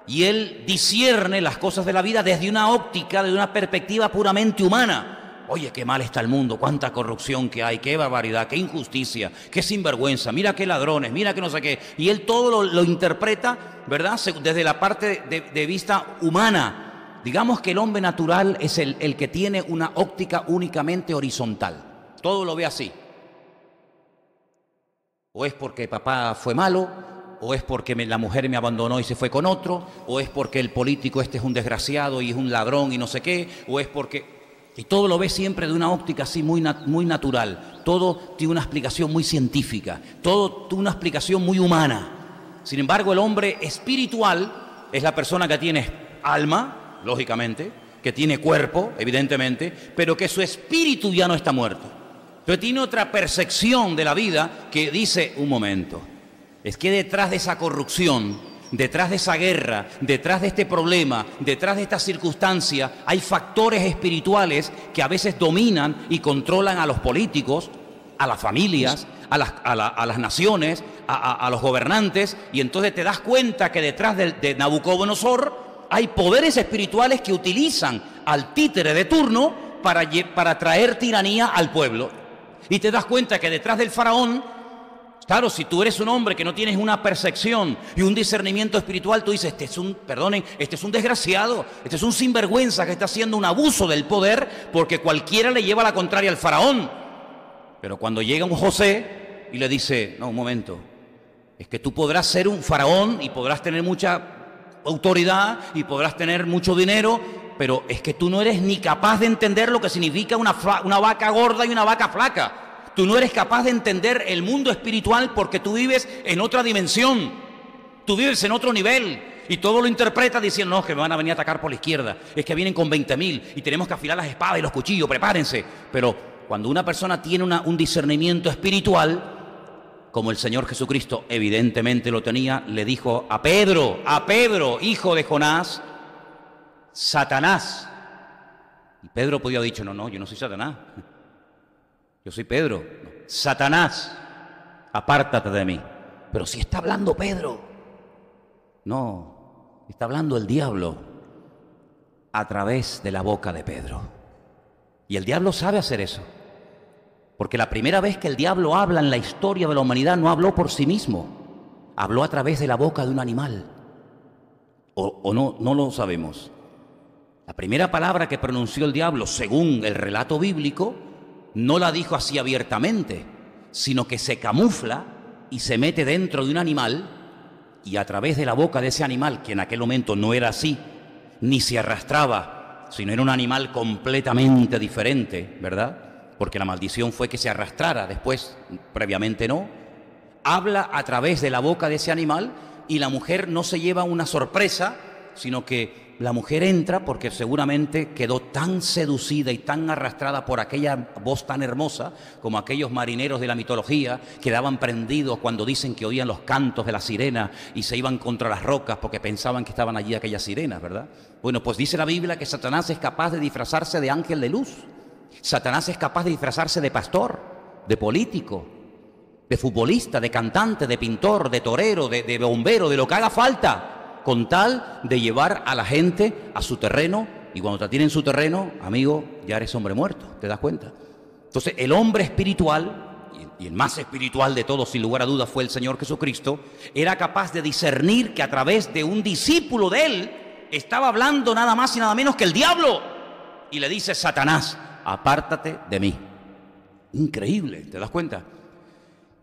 y él discierne las cosas de la vida desde una óptica, desde una perspectiva puramente humana. Oye, qué mal está el mundo, cuánta corrupción que hay, qué barbaridad, qué injusticia, qué sinvergüenza, mira qué ladrones, mira qué no sé qué. Y él todo lo interpreta, ¿verdad?, desde la parte de vista humana. Digamos que el hombre natural es el que tiene una óptica únicamente horizontal. Todo lo ve así. O es porque papá fue malo, o es porque la mujer me abandonó y se fue con otro, o es porque el político este es un desgraciado y es un ladrón y no sé qué, o es porque... Y todo lo ve siempre de una óptica así muy natural. Todo tiene una explicación muy científica, todo tiene una explicación muy humana. Sin embargo, el hombre espiritual es la persona que tiene alma, lógicamente, que tiene cuerpo, evidentemente, pero que su espíritu ya no está muerto. Pero tiene otra percepción de la vida que dice, un momento, es que detrás de esa corrupción, detrás de esa guerra, detrás de este problema, detrás de esta circunstancia, hay factores espirituales que a veces dominan y controlan a los políticos, a las familias, a las naciones, a los gobernantes, y entonces te das cuenta que detrás de Nabucodonosor hay poderes espirituales que utilizan al títere de turno para traer tiranía al pueblo. Y te das cuenta que detrás del faraón, claro, si tú eres un hombre que no tienes una percepción y un discernimiento espiritual, tú dices, este es un desgraciado, este es un sinvergüenza que está haciendo un abuso del poder porque cualquiera le lleva la contraria al faraón. Pero cuando llega un José y le dice, no, un momento, es que tú podrás ser un faraón y podrás tener mucha autoridad y podrás tener mucho dinero, pero es que tú no eres ni capaz de entender lo que significa una vaca gorda y una vaca flaca. Tú no eres capaz de entender el mundo espiritual porque tú vives en otra dimensión. Tú vives en otro nivel. Y todo lo interpretas diciendo, no, que me van a venir a atacar por la izquierda. Es que vienen con 20.000 y tenemos que afilar las espadas y los cuchillos, prepárense. Pero cuando una persona tiene un discernimiento espiritual, como el Señor Jesucristo evidentemente lo tenía, le dijo a Pedro, hijo de Jonás, Satanás. Y Pedro podía haber dicho, no, yo no soy Satanás. Yo soy Pedro. No. Satanás, apártate de mí. Pero si está hablando Pedro. No, está hablando el diablo a través de la boca de Pedro. Y el diablo sabe hacer eso. Porque la primera vez que el diablo habla en la historia de la humanidad no habló por sí mismo. Habló a través de la boca de un animal. O no lo sabemos. La primera palabra que pronunció el diablo, según el relato bíblico, no la dijo así abiertamente, sino que se camufla y se mete dentro de un animal y a través de la boca de ese animal, que en aquel momento no era así, ni se arrastraba, sino era un animal completamente diferente, ¿verdad? Porque la maldición fue que se arrastrara, después, previamente no. Habla a través de la boca de ese animal y la mujer no se lleva una sorpresa, sino que la mujer entra porque seguramente quedó tan seducida y tan arrastrada por aquella voz tan hermosa como aquellos marineros de la mitología quedaban prendidos cuando dicen que oían los cantos de la sirena y se iban contra las rocas porque pensaban que estaban allí aquellas sirenas, ¿verdad? Bueno, pues dice la Biblia que Satanás es capaz de disfrazarse de ángel de luz. Satanás es capaz de disfrazarse de pastor, de político, de futbolista, de cantante, de pintor, de torero, de bombero, de lo que haga falta, con tal de llevar a la gente a su terreno, y cuando te tienen su terreno, amigo, ya eres hombre muerto, ¿te das cuenta? Entonces, el hombre espiritual, y el más espiritual de todos, sin lugar a dudas, fue el Señor Jesucristo, era capaz de discernir que a través de un discípulo de él, estaba hablando nada más y nada menos que el diablo, y le dice, Satanás, apártate de mí. Increíble, ¿te das cuenta?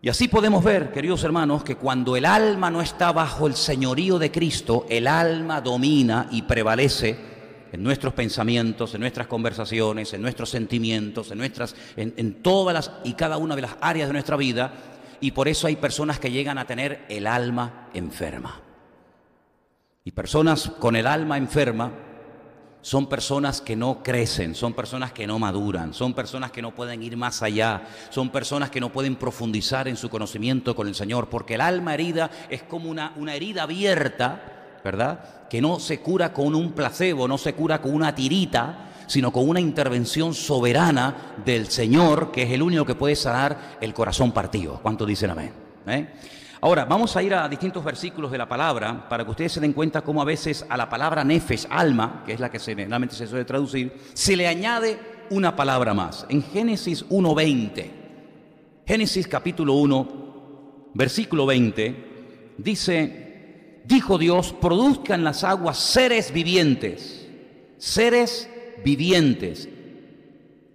Y así podemos ver, queridos hermanos, que cuando el alma no está bajo el señorío de Cristo, el alma domina y prevalece en nuestros pensamientos, en nuestras conversaciones, en nuestros sentimientos, en todas las y cada una de las áreas de nuestra vida, y por eso hay personas que llegan a tener el alma enferma. Y personas con el alma enferma son personas que no crecen, son personas que no maduran, son personas que no pueden ir más allá, son personas que no pueden profundizar en su conocimiento con el Señor, porque el alma herida es como una herida abierta, ¿verdad? Que no se cura con un placebo, no se cura con una tirita, sino con una intervención soberana del Señor, que es el único que puede sanar el corazón partido. ¿Cuántos dicen amén? Ahora, vamos a ir a distintos versículos de la palabra para que ustedes se den cuenta cómo a veces a la palabra nefesh, alma, que es la que generalmente se suele traducir, se le añade una palabra más. En Génesis 1:20, Génesis capítulo 1, versículo 20, dice, dijo Dios, produzcan las aguas seres vivientes,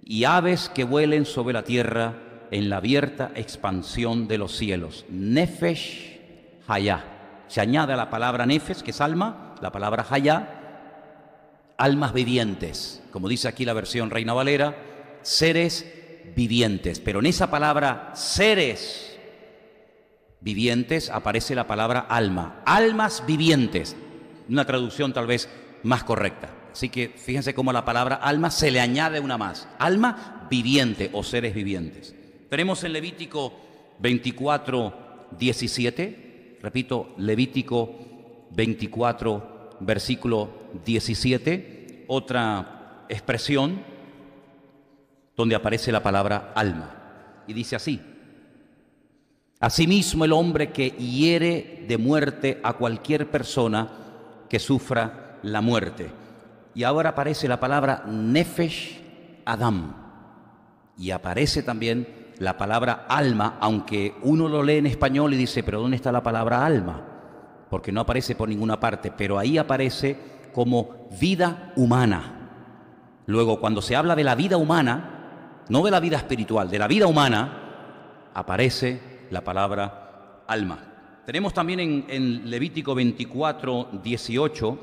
y aves que vuelen sobre la tierra en la abierta expansión de los cielos. Nefesh Hayá. Se añade a la palabra nefesh, que es alma, la palabra Hayá, almas vivientes. Como dice aquí la versión Reina Valera, seres vivientes. Pero en esa palabra seres vivientes aparece la palabra alma. Almas vivientes. Una traducción tal vez más correcta. Así que fíjense cómo a la palabra alma se le añade una más. Alma viviente o seres vivientes. Tenemos en Levítico 24, 17, repito, Levítico 24, versículo 17, otra expresión donde aparece la palabra alma. Y dice así, asimismo el hombre que hiere de muerte a cualquier persona que sufra la muerte. Y ahora aparece la palabra Nefesh Adam. Y aparece también la palabra alma, aunque uno lo lee en español y dice, pero ¿dónde está la palabra alma? Porque no aparece por ninguna parte, pero ahí aparece como vida humana. Luego, cuando se habla de la vida humana, no de la vida espiritual, de la vida humana, aparece la palabra alma. Tenemos también en Levítico 24, 18,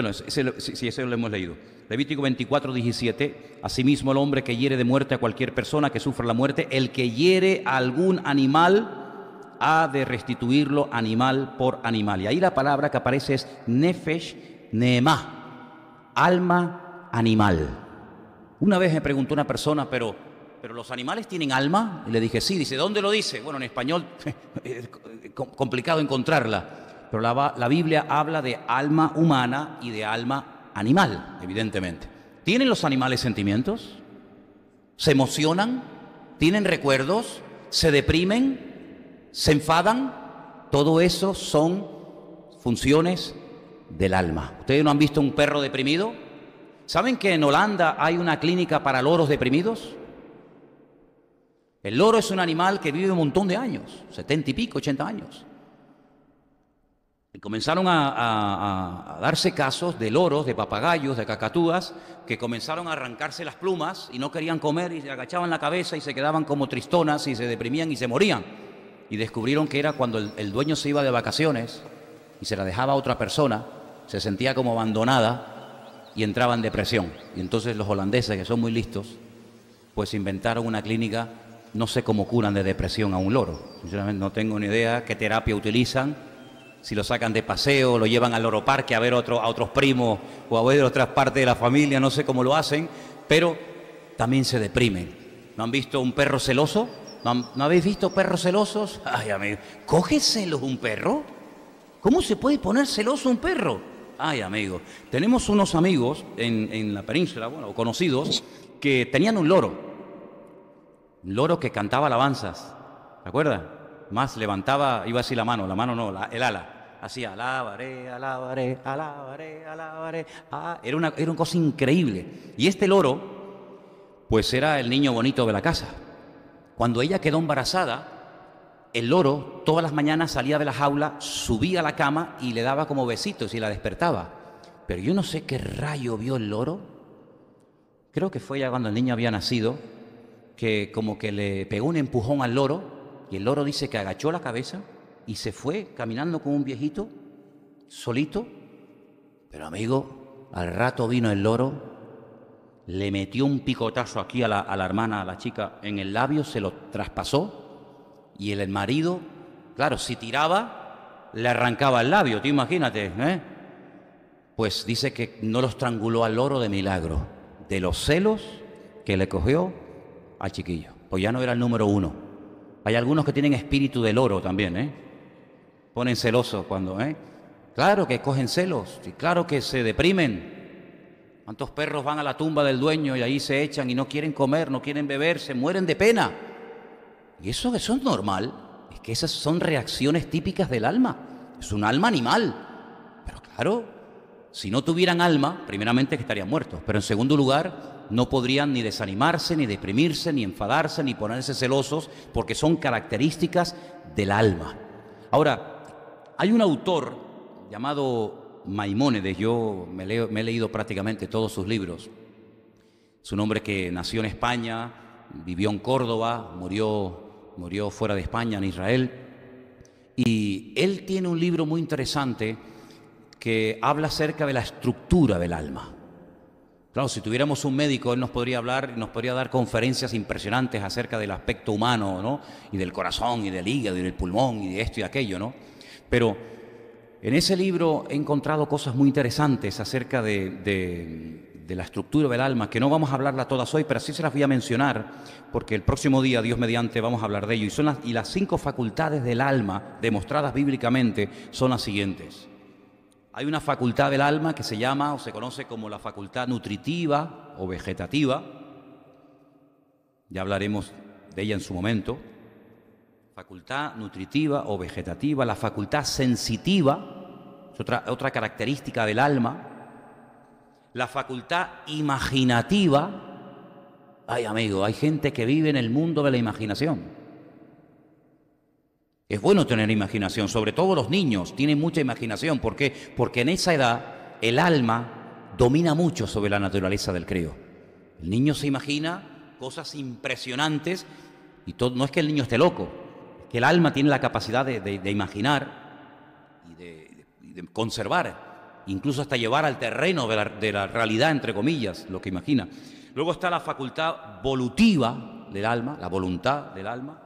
Bueno, ese lo hemos leído. Levítico 24, 17. Asimismo, el hombre que hiere de muerte a cualquier persona que sufra la muerte, el que hiere a algún animal, ha de restituirlo animal por animal. Y ahí la palabra que aparece es nefesh nehemá, alma animal. Una vez me preguntó una persona, ¿pero los animales tienen alma? Y le dije, sí. Dice, ¿dónde lo dice? Bueno, en español es complicado encontrarla. Pero la Biblia habla de alma humana y de alma animal, evidentemente. ¿Tienen los animales sentimientos? ¿Se emocionan? ¿Tienen recuerdos? ¿Se deprimen? ¿Se enfadan? Todo eso son funciones del alma. ¿Ustedes no han visto un perro deprimido? ¿Saben que en Holanda hay una clínica para loros deprimidos? El loro es un animal que vive un montón de años, 70 y pico, 80 años. Y comenzaron a darse casos de loros, de papagayos, de cacatúas, que comenzaron a arrancarse las plumas y no querían comer y se agachaban la cabeza y se quedaban como tristonas y se deprimían y se morían. Y descubrieron que era cuando el dueño se iba de vacaciones y se la dejaba a otra persona, se sentía como abandonada y entraba en depresión. Y entonces los holandeses, que son muy listos, pues inventaron una clínica. No sé cómo curan de depresión a un loro. Sinceramente no tengo ni idea qué terapia utilizan. Si lo sacan de paseo, lo llevan al loro parque a ver a otros primos o a ver otras partes de la familia, no sé cómo lo hacen, pero también se deprimen. ¿No han visto un perro celoso? ¿No habéis visto perros celosos? Ay, amigo, ¿coge celos un perro? ¿Cómo se puede poner celoso un perro? Ay, amigo, tenemos unos amigos en la península, bueno, conocidos, que tenían un loro que cantaba alabanzas, ¿te acuerdas? Más levantaba, iba así la mano no, el ala. Hacía alabaré, alabaré, alabaré, alabaré. Era una cosa increíble. Y este loro, pues era el niño bonito de la casa. Cuando ella quedó embarazada, el loro todas las mañanas salía de la jaula, subía a la cama y le daba como besitos y la despertaba. Pero yo no sé qué rayo vio el loro. Creo que fue ya cuando el niño había nacido, que como que le pegó un empujón al loro. Y el loro dice que agachó la cabeza y se fue caminando con un viejito, solito. Pero amigo, al rato vino el loro, le metió un picotazo aquí a la hermana, a la chica, en el labio, se lo traspasó. Y el marido, claro, si tiraba, le arrancaba el labio, tú imagínate, ¿eh? Pues dice que no lo estranguló al loro de milagro, de los celos que le cogió al chiquillo. Pues ya no era el número uno. Hay algunos que tienen espíritu de loro también, ¿eh? Ponen celosos cuando, ¿eh? Claro que cogen celos, y claro que se deprimen. ¿Cuántos perros van a la tumba del dueño y ahí se echan y no quieren comer, no quieren beber, se mueren de pena? Y eso es normal, es que esas son reacciones típicas del alma. Es un alma animal. Pero claro, si no tuvieran alma, primeramente que estarían muertos, pero en segundo lugar, no podrían ni desanimarse, ni deprimirse, ni enfadarse, ni ponerse celosos, porque son características del alma. Ahora, hay un autor llamado Maimónides, yo me he leído prácticamente todos sus libros. Es un hombre que nació en España, vivió en Córdoba, murió fuera de España, en Israel, y él tiene un libro muy interesante que habla acerca de la estructura del alma. Claro, si tuviéramos un médico, él nos podría hablar, nos podría dar conferencias impresionantes acerca del aspecto humano, ¿no? Y del corazón, y del hígado, y del pulmón, y de esto y aquello, ¿no? Pero en ese libro he encontrado cosas muy interesantes acerca de la estructura del alma, que no vamos a hablarla todas hoy, pero sí se las voy a mencionar, porque el próximo día, Dios mediante, vamos a hablar de ello. Y las 5 facultades del alma, demostradas bíblicamente, son las siguientes. Hay una facultad del alma que se llama o se conoce como la facultad nutritiva o vegetativa. Ya hablaremos de ella en su momento. Facultad nutritiva o vegetativa. La facultad sensitiva es otra característica del alma. La facultad imaginativa. Ay, amigo, hay gente que vive en el mundo de la imaginación. Es bueno tener imaginación, sobre todo los niños tienen mucha imaginación. ¿Por qué? Porque en esa edad el alma domina mucho sobre la naturaleza del crío. El niño se imagina cosas impresionantes y no es que el niño esté loco, es que el alma tiene la capacidad de imaginar y de conservar incluso hasta llevar al terreno de la realidad, entre comillas, lo que imagina. Luego está la facultad volutiva del alma, la voluntad del alma,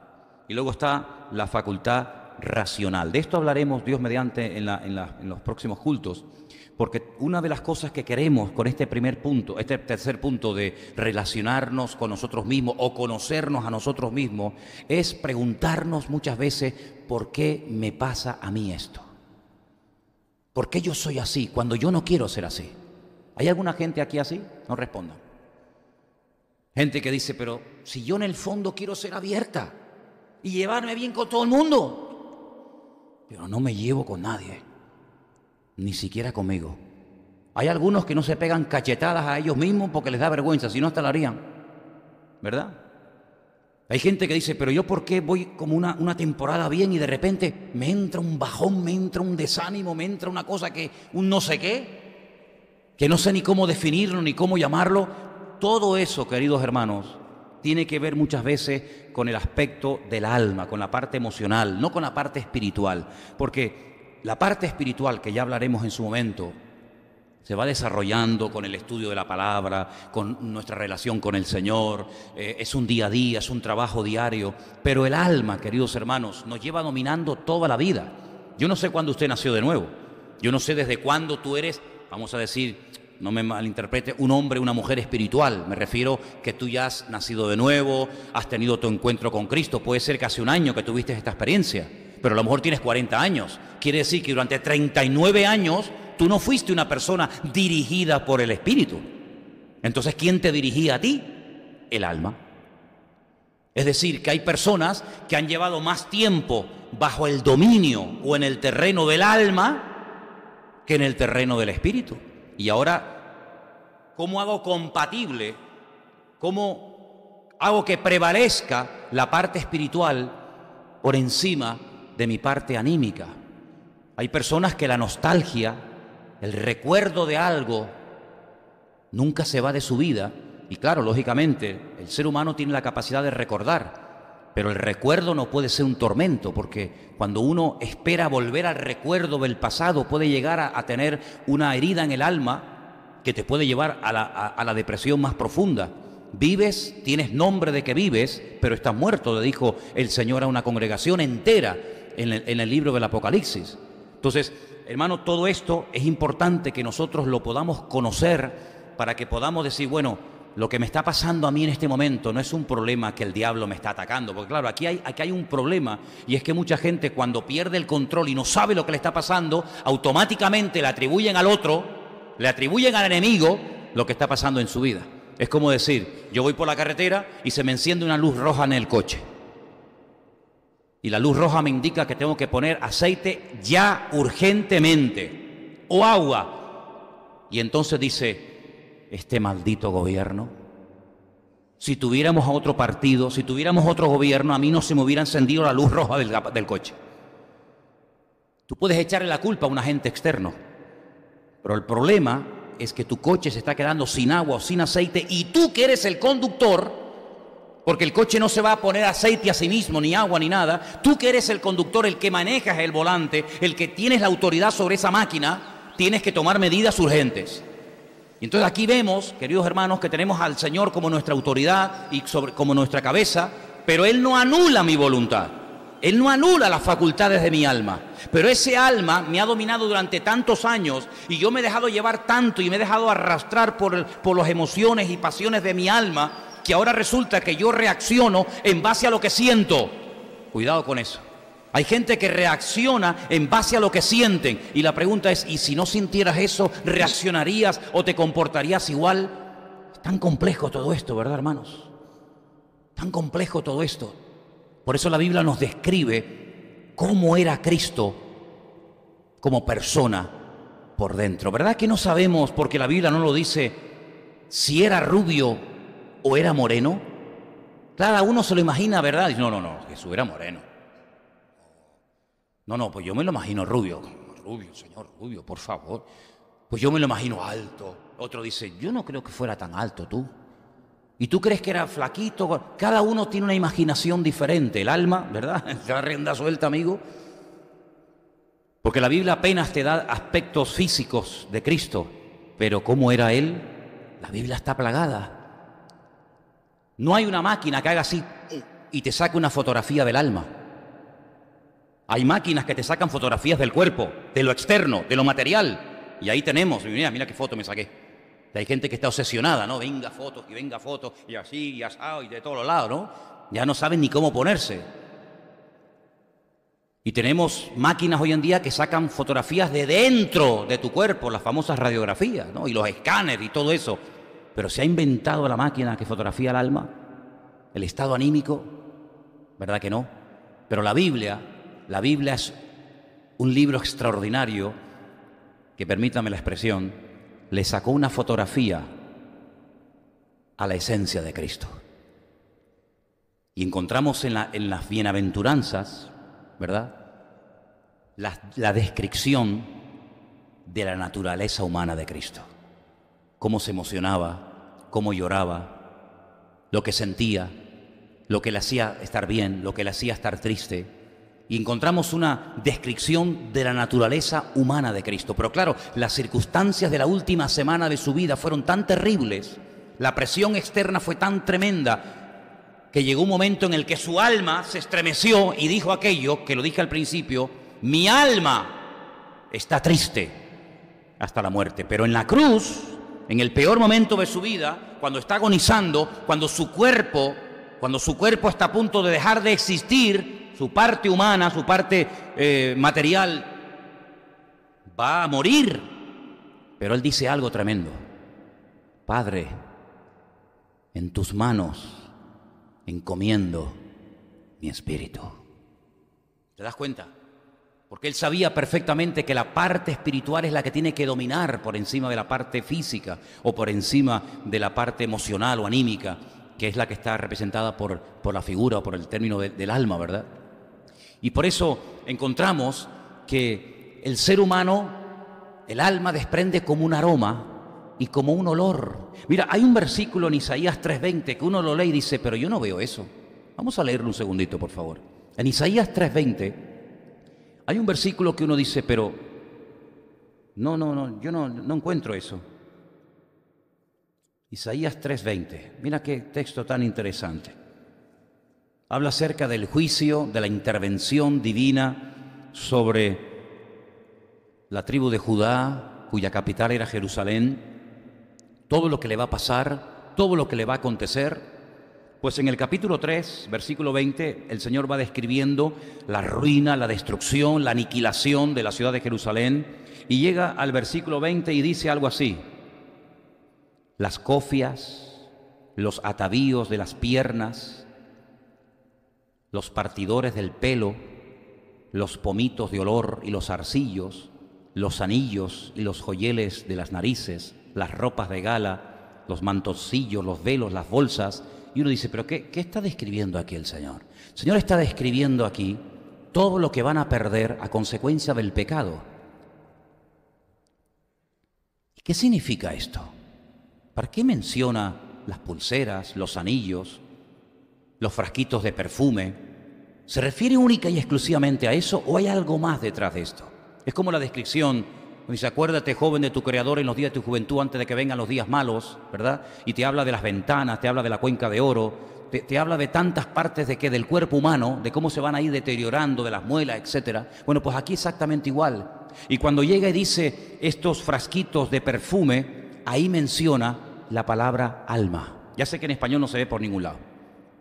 y luego está la facultad racional. De esto hablaremos, Dios mediante, en los próximos cultos, porque una de las cosas que queremos con este primer punto, este tercer punto de relacionarnos con nosotros mismos o conocernos a nosotros mismos, es preguntarnos muchas veces, ¿por qué me pasa a mí esto? ¿Por qué yo soy así cuando yo no quiero ser así? ¿Hay alguna gente aquí así? No respondan. Gente que dice, pero si yo en el fondo quiero ser abierta y llevarme bien con todo el mundo, pero no me llevo con nadie, ni siquiera conmigo. Hay algunos que no se pegan cachetadas a ellos mismos porque les da vergüenza, si no hasta la harían, ¿verdad? Hay gente que dice, pero yo ¿por qué voy como una temporada bien y de repente me entra un bajón, me entra un desánimo, me entra una cosa que, un no sé qué, que no sé ni cómo definirlo ni cómo llamarlo? Todo eso, queridos hermanos, tiene que ver muchas veces con el aspecto del alma, con la parte emocional, no con la parte espiritual, porque la parte espiritual, que ya hablaremos en su momento, se va desarrollando con el estudio de la palabra, con nuestra relación con el Señor, es un día a día, es un trabajo diario, pero el alma, queridos hermanos, nos lleva dominando toda la vida. Yo no sé cuándo usted nació de nuevo, yo no sé desde cuándo tú eres, vamos a decir, no me malinterprete, un hombre, una mujer espiritual. Me refiero que tú ya has nacido de nuevo, has tenido tu encuentro con Cristo. Puede ser que hace un año que tuviste esta experiencia, pero a lo mejor tienes 40 años. Quiere decir que durante 39 años tú no fuiste una persona dirigida por el Espíritu. Entonces, ¿quién te dirigía a ti? El alma. Es decir, que hay personas que han llevado más tiempo bajo el dominio o en el terreno del alma que en el terreno del Espíritu. Y ahora, ¿cómo hago compatible, cómo hago que prevalezca la parte espiritual por encima de mi parte anímica? Hay personas que la nostalgia, el recuerdo de algo, nunca se va de su vida. Y claro, lógicamente, el ser humano tiene la capacidad de recordar, pero el recuerdo no puede ser un tormento, porque cuando uno espera volver al recuerdo del pasado, puede llegar a tener una herida en el alma que te puede llevar a la depresión más profunda. Vives, tienes nombre de que vives, pero estás muerto, le dijo el Señor a una congregación entera en el libro del Apocalipsis. Entonces, hermano, todo esto es importante que nosotros lo podamos conocer para que podamos decir, bueno, lo que me está pasando a mí en este momento no es un problema que el diablo me está atacando, porque claro, aquí hay un problema, y es que mucha gente cuando pierde el control y no sabe lo que le está pasando, automáticamente le atribuyen al otro, le atribuyen al enemigo lo que está pasando en su vida. Es como decir, yo voy por la carretera y se me enciende una luz roja en el coche. Y la luz roja me indica que tengo que poner aceite ya urgentemente, o agua. Y entonces dice, este maldito gobierno, si tuviéramos a otro partido, si tuviéramos otro gobierno, a mí no se me hubiera encendido la luz roja del coche. Tú puedes echarle la culpa a un agente externo, pero el problema es que tu coche se está quedando sin agua o sin aceite, y tú que eres el conductor, porque el coche no se va a poner aceite a sí mismo, ni agua, ni nada, tú que eres el conductor, el que manejas el volante, el que tienes la autoridad sobre esa máquina, tienes que tomar medidas urgentes. Y entonces aquí vemos, queridos hermanos, que tenemos al Señor como nuestra autoridad y como nuestra cabeza, pero Él no anula mi voluntad, Él no anula las facultades de mi alma, pero ese alma me ha dominado durante tantos años y yo me he dejado llevar tanto y me he dejado arrastrar por las emociones y pasiones de mi alma, que ahora resulta que yo reacciono en base a lo que siento. Cuidado con eso. Hay gente que reacciona en base a lo que sienten, y la pregunta es, ¿y si no sintieras eso, reaccionarías o te comportarías igual? Es tan complejo todo esto, ¿verdad, hermanos? Tan complejo todo esto. Por eso la Biblia nos describe cómo era Cristo como persona por dentro. ¿Verdad que no sabemos, porque la Biblia no lo dice, si era rubio o era moreno? Cada uno se lo imagina, ¿verdad? Y no, Jesús era moreno. No, pues yo me lo imagino rubio. Rubio, Señor, rubio, por favor. Pues yo me lo imagino alto. Otro dice, yo no creo que fuera tan alto tú. ¿Y tú crees que era flaquito? Cada uno tiene una imaginación diferente. El alma, ¿verdad? La rienda suelta, amigo. Porque la Biblia apenas te da aspectos físicos de Cristo, pero ¿cómo era Él? La Biblia está plagada. No hay una máquina que haga así y te saque una fotografía del alma. Hay máquinas que te sacan fotografías del cuerpo, de lo externo, de lo material. Y ahí tenemos, mira qué foto me saqué. Hay gente que está obsesionada, ¿no? Venga fotos, y así, y asado, y de todos los lados, ¿no? Ya no saben ni cómo ponerse. Y tenemos máquinas hoy en día que sacan fotografías de dentro de tu cuerpo, las famosas radiografías, ¿no? Y los escáneres y todo eso. Pero se ha inventado la máquina que fotografía el alma, el estado anímico, ¿verdad que no? Pero la Biblia es un libro extraordinario que, permítame la expresión, le sacó una fotografía a la esencia de Cristo. Y encontramos en las bienaventuranzas, ¿verdad?, la descripción de la naturaleza humana de Cristo. Cómo se emocionaba, cómo lloraba, lo que sentía, lo que le hacía estar bien, lo que le hacía estar triste. Y encontramos una descripción de la naturaleza humana de Cristo. Pero claro, las circunstancias de la última semana de su vida fueron tan terribles, la presión externa fue tan tremenda, que llegó un momento en el que su alma se estremeció y dijo aquello que lo dije al principio: mi alma está triste hasta la muerte. Pero en la cruz, en el peor momento de su vida, cuando está agonizando, cuando su cuerpo está a punto de dejar de existir, su parte humana, su parte material, va a morir. Pero él dice algo tremendo: Padre, en tus manos encomiendo mi espíritu. ¿Te das cuenta? Porque él sabía perfectamente que la parte espiritual es la que tiene que dominar por encima de la parte física o por encima de la parte emocional o anímica, que es la que está representada por la figura o por el término del alma, ¿verdad? Y por eso encontramos que el ser humano, el alma, desprende como un aroma y como un olor. Mira, hay un versículo en Isaías 3:20 que uno lo lee y dice: pero yo no veo eso. Vamos a leerlo un segundito, por favor. En Isaías 3:20 hay un versículo que uno dice: pero yo no encuentro eso. Isaías 3:20, mira qué texto tan interesante. Habla acerca del juicio, de la intervención divina sobre la tribu de Judá, cuya capital era Jerusalén. Todo lo que le va a pasar, todo lo que le va a acontecer. Pues en el capítulo 3, versículo 20, el Señor va describiendo la ruina, la destrucción, la aniquilación de la ciudad de Jerusalén. Y llega al versículo 20 y dice algo así: las cofias, los atavíos de las piernas, los partidores del pelo, los pomitos de olor y los zarcillos, los anillos y los joyeles de las narices, las ropas de gala, los mantoncillos, los velos, las bolsas. Y uno dice: ¿pero qué está describiendo aquí el Señor? El Señor está describiendo aquí todo lo que van a perder a consecuencia del pecado. ¿Y qué significa esto? ¿Para qué menciona las pulseras, los anillos, los frasquitos de perfume? ¿Se refiere única y exclusivamente a eso o hay algo más detrás de esto? Es como la descripción: dice, acuérdate, joven, de tu Creador en los días de tu juventud, antes de que vengan los días malos, ¿verdad? Y te habla de las ventanas, te habla de la cuenca de oro, te habla de tantas partes del cuerpo humano, de cómo se van a ir deteriorando, de las muelas, etcétera. Bueno, pues aquí exactamente igual. Y cuando llega y dice estos frasquitos de perfume, ahí menciona la palabra alma. Ya sé que en español no se ve por ningún lado,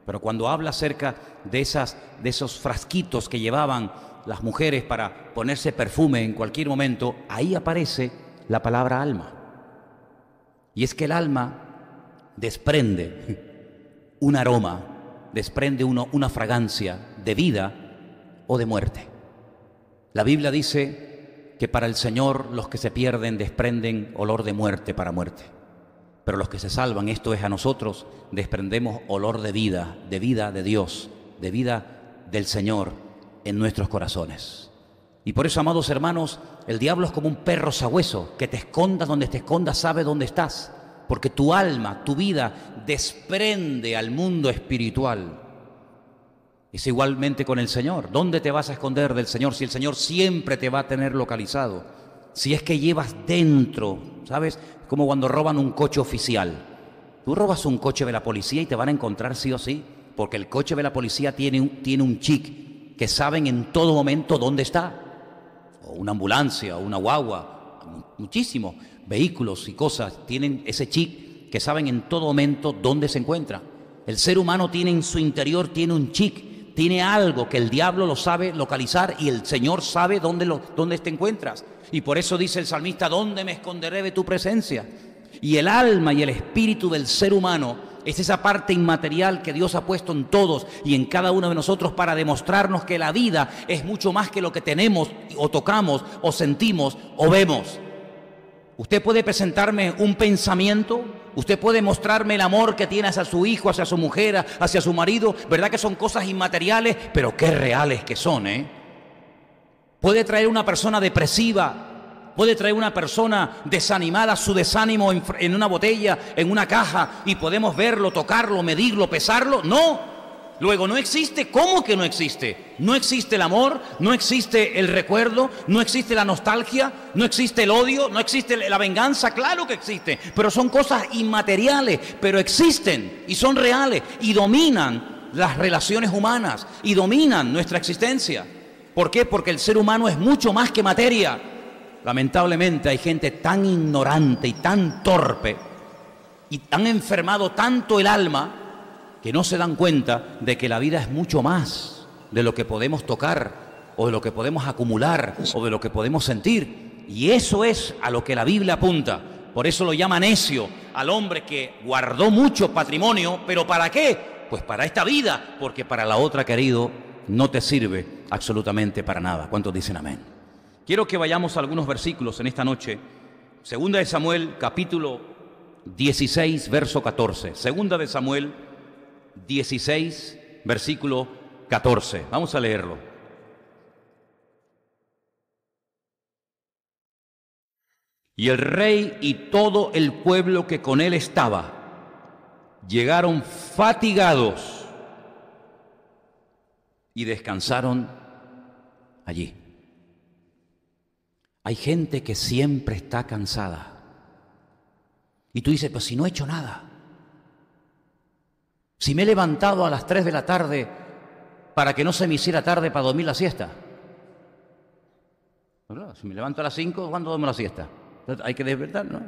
pero cuando habla acerca de esos frasquitos que llevaban las mujeres para ponerse perfume en cualquier momento, ahí aparece la palabra alma. Y es que el alma desprende un aroma, desprende una fragancia de vida o de muerte. La Biblia dice que para el Señor los que se pierden desprenden olor de muerte para muerte, pero los que se salvan, esto es a nosotros, desprendemos olor de vida de Dios, de vida del Señor en nuestros corazones. Y por eso, amados hermanos, el diablo es como un perro sabueso, que te escondas donde te escondas, sabe dónde estás, porque tu alma, tu vida desprende al mundo espiritual. Es igualmente con el Señor. ¿Dónde te vas a esconder del Señor si el Señor siempre te va a tener localizado? Si es que llevas dentro, ¿sabes? Como cuando roban un coche oficial. Tú robas un coche de la policía y te van a encontrar sí o sí, porque el coche de la policía tiene un chip que saben en todo momento dónde está. O una ambulancia, o una guagua, muchísimos vehículos y cosas tienen ese chip que saben en todo momento dónde se encuentra. El ser humano tiene en su interior, tiene un chip, tiene algo que el diablo lo sabe localizar y el Señor sabe dónde te encuentras. Y por eso dice el salmista, ¿dónde me esconderé de tu presencia? Y el alma y el espíritu del ser humano es esa parte inmaterial que Dios ha puesto en todos y en cada uno de nosotros para demostrarnos que la vida es mucho más que lo que tenemos o tocamos o sentimos o vemos. Usted puede presentarme un pensamiento, usted puede mostrarme el amor que tiene hacia su hijo, hacia su mujer, hacia su marido, ¿verdad que son cosas inmateriales? Pero qué reales que son, ¿eh? Puede traer una persona depresiva, puede traer una persona desanimada, su desánimo en una botella, en una caja, y podemos verlo, tocarlo, medirlo, pesarlo. ¡No! Luego, no existe. ¿Cómo que no existe? No existe el amor, no existe el recuerdo, no existe la nostalgia, no existe el odio, no existe la venganza. Claro que existe, pero son cosas inmateriales, pero existen y son reales y dominan las relaciones humanas y dominan nuestra existencia. ¿Por qué? Porque el ser humano es mucho más que materia. Lamentablemente hay gente tan ignorante y tan torpe y han enfermado tanto el alma que no se dan cuenta de que la vida es mucho más de lo que podemos tocar o de lo que podemos acumular o de lo que podemos sentir. Y eso es a lo que la Biblia apunta. Por eso lo llama necio al hombre que guardó mucho patrimonio. ¿Pero para qué? Pues para esta vida, porque para la otra, querido, no te sirve absolutamente para nada. ¿Cuántos dicen amén? Quiero que vayamos a algunos versículos en esta noche. Segunda de Samuel, capítulo 16, verso 14. Segunda de Samuel 16, versículo 14. Vamos a leerlo. Y el rey y todo el pueblo que con él estaba llegaron fatigados y descansaron allí. Hay gente que siempre está cansada. Y tú dices, pues si no he hecho nada. Si me he levantado a las 3 de la tarde para que no se me hiciera tarde para dormir la siesta. ¿Verdad? Si me levanto a las 5, ¿cuándo duermo la siesta? Hay que despertar, ¿no?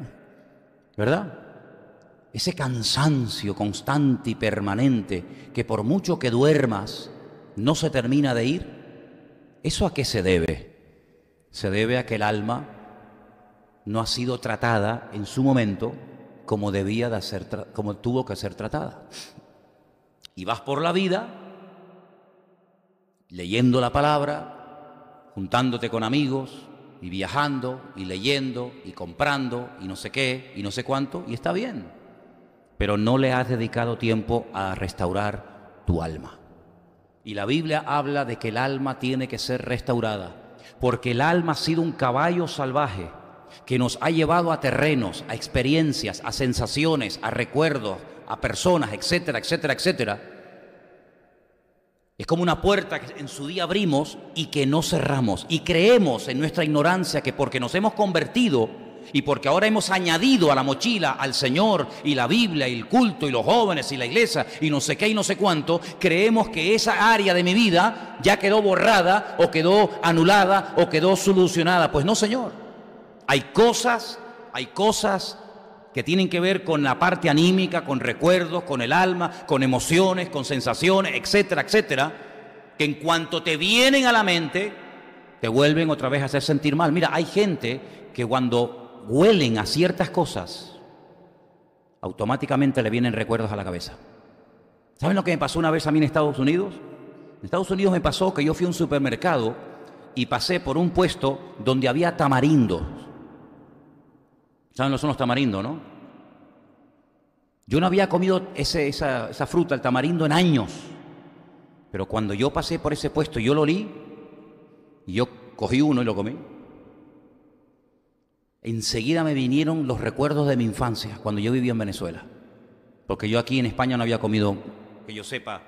¿Verdad? Ese cansancio constante y permanente que por mucho que duermas no se termina de ir. ¿Eso a qué se debe? Se debe a que el alma no ha sido tratada en su momento como debía de ser, como tuvo que ser tratada. Y vas por la vida leyendo la palabra, juntándote con amigos y viajando y leyendo y comprando y no sé qué y no sé cuánto, y está bien, pero no le has dedicado tiempo a restaurar tu alma. Y la Biblia habla de que el alma tiene que ser restaurada, porque el alma ha sido un caballo salvaje que nos ha llevado a terrenos, a experiencias, a sensaciones, a recuerdos, a personas, etcétera, etcétera, etcétera. Es como una puerta que en su día abrimos y que no cerramos. Y creemos en nuestra ignorancia que porque nos hemos convertido y porque ahora hemos añadido a la mochila al Señor y la Biblia y el culto y los jóvenes y la iglesia y no sé qué y no sé cuánto, creemos que esa área de mi vida ya quedó borrada o quedó anulada o quedó solucionada. Pues no, Señor. Hay cosas que tienen que ver con la parte anímica, con recuerdos, con el alma, con emociones, con sensaciones, etcétera, etcétera, que en cuanto te vienen a la mente, te vuelven otra vez a hacer sentir mal. Mira, hay gente que cuando huelen a ciertas cosas, automáticamente le vienen recuerdos a la cabeza. ¿Saben lo que me pasó una vez a mí en Estados Unidos? En Estados Unidos me pasó que yo fui a un supermercado y pasé por un puesto donde había tamarindos. ¿Saben lo que son los tamarindos, no? Yo no había comido esa fruta, el tamarindo, en años. Pero cuando yo pasé por ese puesto, yo lo olí y yo cogí uno y lo comí. Enseguida me vinieron los recuerdos de mi infancia, cuando yo vivía en Venezuela. Porque yo aquí en España no había comido, que yo sepa,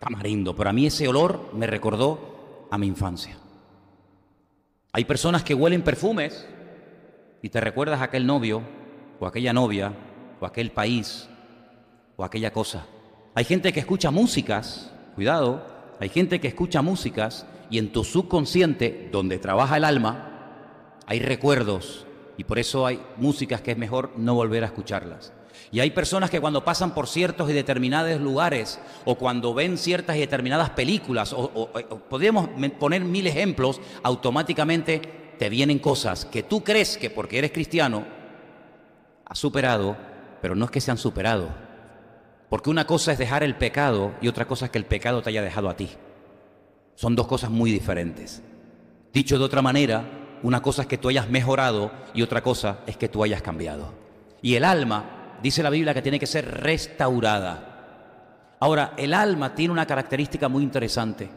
tamarindo, pero a mí ese olor me recordó a mi infancia. Hay personas que huelen perfumes y te recuerdas a aquel novio o aquella novia o aquel país o aquella cosa. Hay gente que escucha músicas, cuidado, hay gente que escucha músicas y en tu subconsciente, donde trabaja el alma, hay recuerdos y por eso hay músicas que es mejor no volver a escucharlas. Y hay personas que cuando pasan por ciertos y determinados lugares o cuando ven ciertas y determinadas películas o podríamos poner 1000 ejemplos, automáticamente te vienen cosas que tú crees que porque eres cristiano has superado, pero no es que se han superado. Porque una cosa es dejar el pecado y otra cosa es que el pecado te haya dejado a ti. Son dos cosas muy diferentes. Dicho de otra manera, una cosa es que tú hayas mejorado y otra cosa es que tú hayas cambiado. Y el alma, dice la Biblia, que tiene que ser restaurada. Ahora, el alma tiene una característica muy interesante.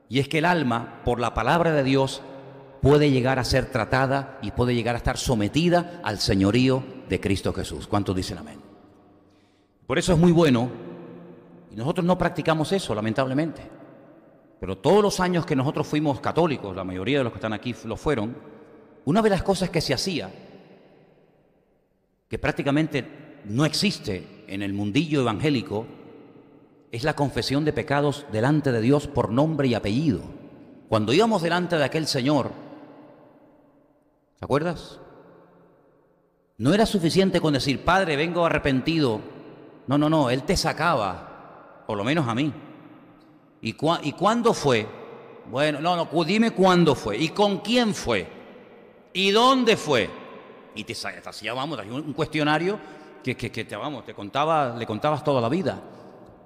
Y es que el alma, por la palabra de Dios, puede llegar a ser tratada y puede llegar a estar sometida al señorío de Cristo Jesús. ¿Cuántos dicen amén? Por eso es muy bueno, y nosotros no practicamos eso, lamentablemente. Pero todos los años que nosotros fuimos católicos, la mayoría de los que están aquí lo fueron, una de las cosas que se hacía, que prácticamente no existe en el mundillo evangélico, es la confesión de pecados delante de Dios por nombre y apellido. Cuando íbamos delante de aquel Señor, ¿te acuerdas? No era suficiente con decir, Padre, vengo arrepentido. No, Él te sacaba, por lo menos a mí. ¿Y cuándo fue? Bueno, dime cuándo fue. ¿Y con quién fue? ¿Y dónde fue? Y te hacía, un cuestionario que le contabas toda la vida.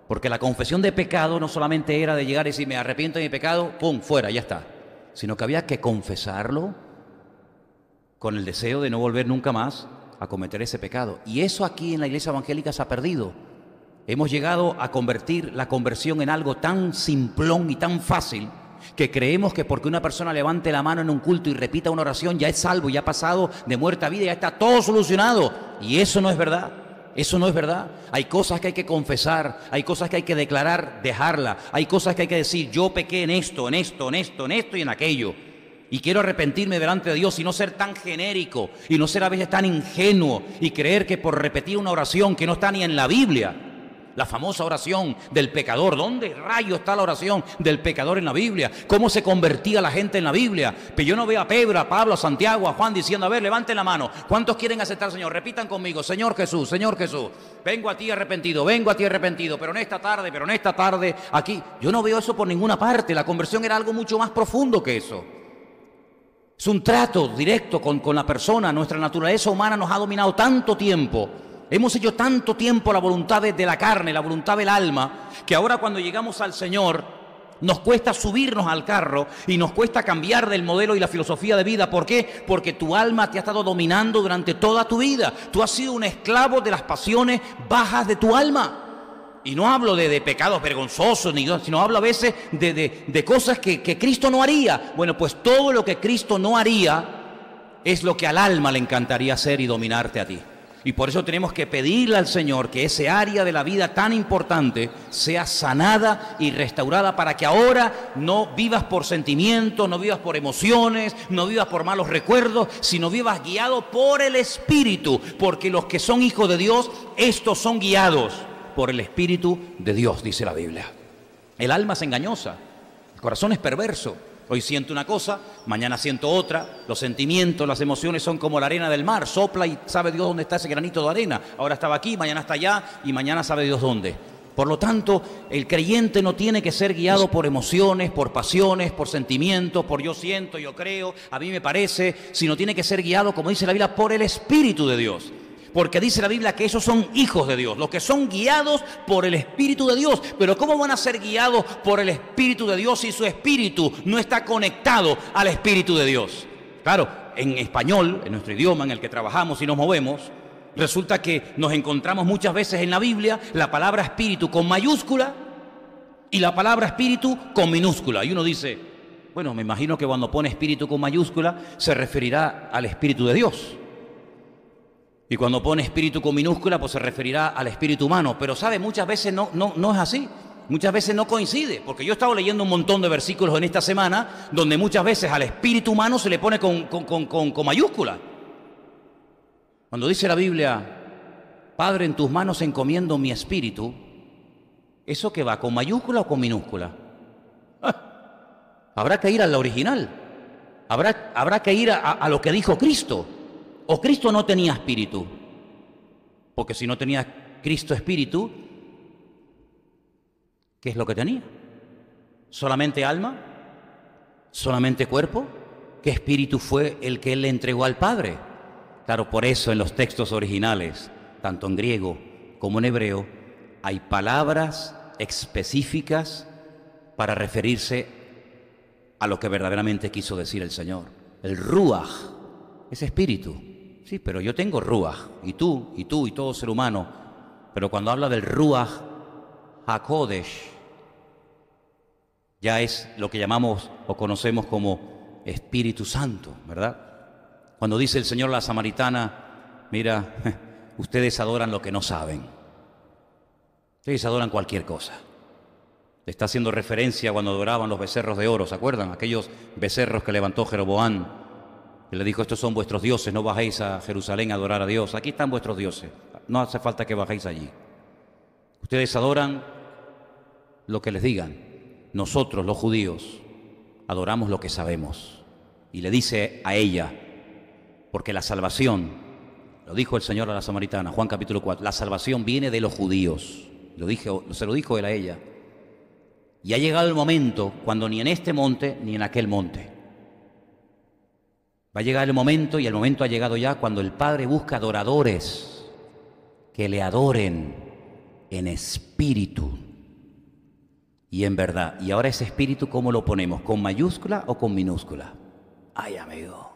Porque la confesión de pecado no solamente era de llegar y decir, me arrepiento de mi pecado, ¡pum!, fuera, ya está. Sino que había que confesarlo con el deseo de no volver nunca más a cometer ese pecado. Y eso aquí en la iglesia evangélica se ha perdido. Hemos llegado a convertir la conversión en algo tan simplón y tan fácil que creemos que porque una persona levante la mano en un culto y repita una oración ya es salvo, ya ha pasado de muerte a vida, ya está todo solucionado. Y eso no es verdad. Eso no es verdad. Hay cosas que hay que confesar, hay cosas que hay que declarar, dejarla. Hay cosas que hay que decir, yo pequé en esto y en aquello. Y quiero arrepentirme delante de Dios y no ser tan genérico y no ser a veces tan ingenuo y creer que por repetir una oración que no está ni en la Biblia, la famosa oración del pecador. ¿Dónde rayos está la oración del pecador en la Biblia? ¿Cómo se convertía la gente en la Biblia? Pero yo no veo a Pedro, a Pablo, a Santiago, a Juan diciendo, a ver, levanten la mano. ¿Cuántos quieren aceptar al Señor? Repitan conmigo, Señor Jesús, vengo a ti arrepentido, pero en esta tarde, aquí. Yo no veo eso por ninguna parte. La conversión era algo mucho más profundo que eso. Es un trato directo con la persona. Nuestra naturaleza humana nos ha dominado tanto tiempo. Hemos hecho tanto tiempo la voluntad de la carne, la voluntad del alma, que ahora cuando llegamos al Señor nos cuesta subirnos al carro y nos cuesta cambiar del modelo y la filosofía de vida. ¿Por qué? Porque tu alma te ha estado dominando durante toda tu vida. Tú has sido un esclavo de las pasiones bajas de tu alma. Y no hablo de pecados vergonzosos, sino hablo a veces de cosas que Cristo no haría. Bueno, pues todo lo que Cristo no haría es lo que al alma le encantaría hacer y dominarte a ti. Y por eso tenemos que pedirle al Señor que ese área de la vida tan importante sea sanada y restaurada para que ahora no vivas por sentimientos, no vivas por emociones, no vivas por malos recuerdos, sino vivas guiado por el Espíritu, porque los que son hijos de Dios, estos son guiados por el Espíritu de Dios, dice la Biblia. El alma es engañosa, el corazón es perverso. Hoy siento una cosa, mañana siento otra. Los sentimientos, las emociones son como la arena del mar. Sopla y sabe Dios dónde está ese granito de arena. Ahora estaba aquí, mañana está allá y mañana sabe Dios dónde. Por lo tanto, el creyente no tiene que ser guiado por emociones, por pasiones, por sentimientos, por yo siento, yo creo, a mí me parece, sino tiene que ser guiado, como dice la Biblia, por el Espíritu de Dios. Porque dice la Biblia que esos son hijos de Dios, los que son guiados por el Espíritu de Dios. Pero ¿cómo van a ser guiados por el Espíritu de Dios si su espíritu no está conectado al Espíritu de Dios? Claro, en español, en nuestro idioma en el que trabajamos y nos movemos, resulta que nos encontramos muchas veces en la Biblia la palabra espíritu con mayúscula y la palabra espíritu con minúscula. Y uno dice, bueno, me imagino que cuando pone espíritu con mayúscula se referirá al Espíritu de Dios. Y cuando pone espíritu con minúscula, pues se referirá al espíritu humano. Pero, ¿sabe? Muchas veces no es así. Muchas veces no coincide, porque yo he estado leyendo un montón de versículos en esta semana donde muchas veces al espíritu humano se le pone con mayúscula. Cuando dice la Biblia, Padre, en tus manos encomiendo mi espíritu, ¿eso qué va? ¿Con mayúscula o con minúscula? Habrá que ir a la original. Habrá que ir a lo que dijo Cristo. ¿O Cristo no tenía espíritu? Porque si no tenía Cristo espíritu, ¿qué es lo que tenía? ¿Solamente alma? ¿Solamente cuerpo? ¿Qué espíritu fue el que Él le entregó al Padre? Claro, por eso en los textos originales, tanto en griego como en hebreo, hay palabras específicas para referirse a lo que verdaderamente quiso decir el Señor. El ruaj es espíritu. Sí, pero yo tengo ruaj, y tú, y todo ser humano. Pero cuando habla del ruaj hakodesh, ya es lo que llamamos o conocemos como Espíritu Santo, ¿verdad? Cuando dice el Señor a la samaritana, mira, ustedes adoran lo que no saben. Ustedes adoran cualquier cosa. Le está haciendo referencia cuando adoraban los becerros de oro, ¿se acuerdan? Aquellos becerros que levantó Jeroboam, que le dijo, estos son vuestros dioses, no bajéis a Jerusalén a adorar a Dios. Aquí están vuestros dioses, no hace falta que bajéis allí. Ustedes adoran lo que les digan. Nosotros, los judíos, adoramos lo que sabemos. Y le dice a ella, porque la salvación, lo dijo el Señor a la samaritana, Juan capítulo 4, la salvación viene de los judíos. Se lo dijo él a ella. Y ha llegado el momento cuando ni en este monte ni en aquel monte. Va a llegar el momento, y el momento ha llegado ya, cuando el Padre busca adoradores que le adoren en espíritu y en verdad. Y ahora ese espíritu, ¿cómo lo ponemos? ¿Con mayúscula o con minúscula? Ay, amigo,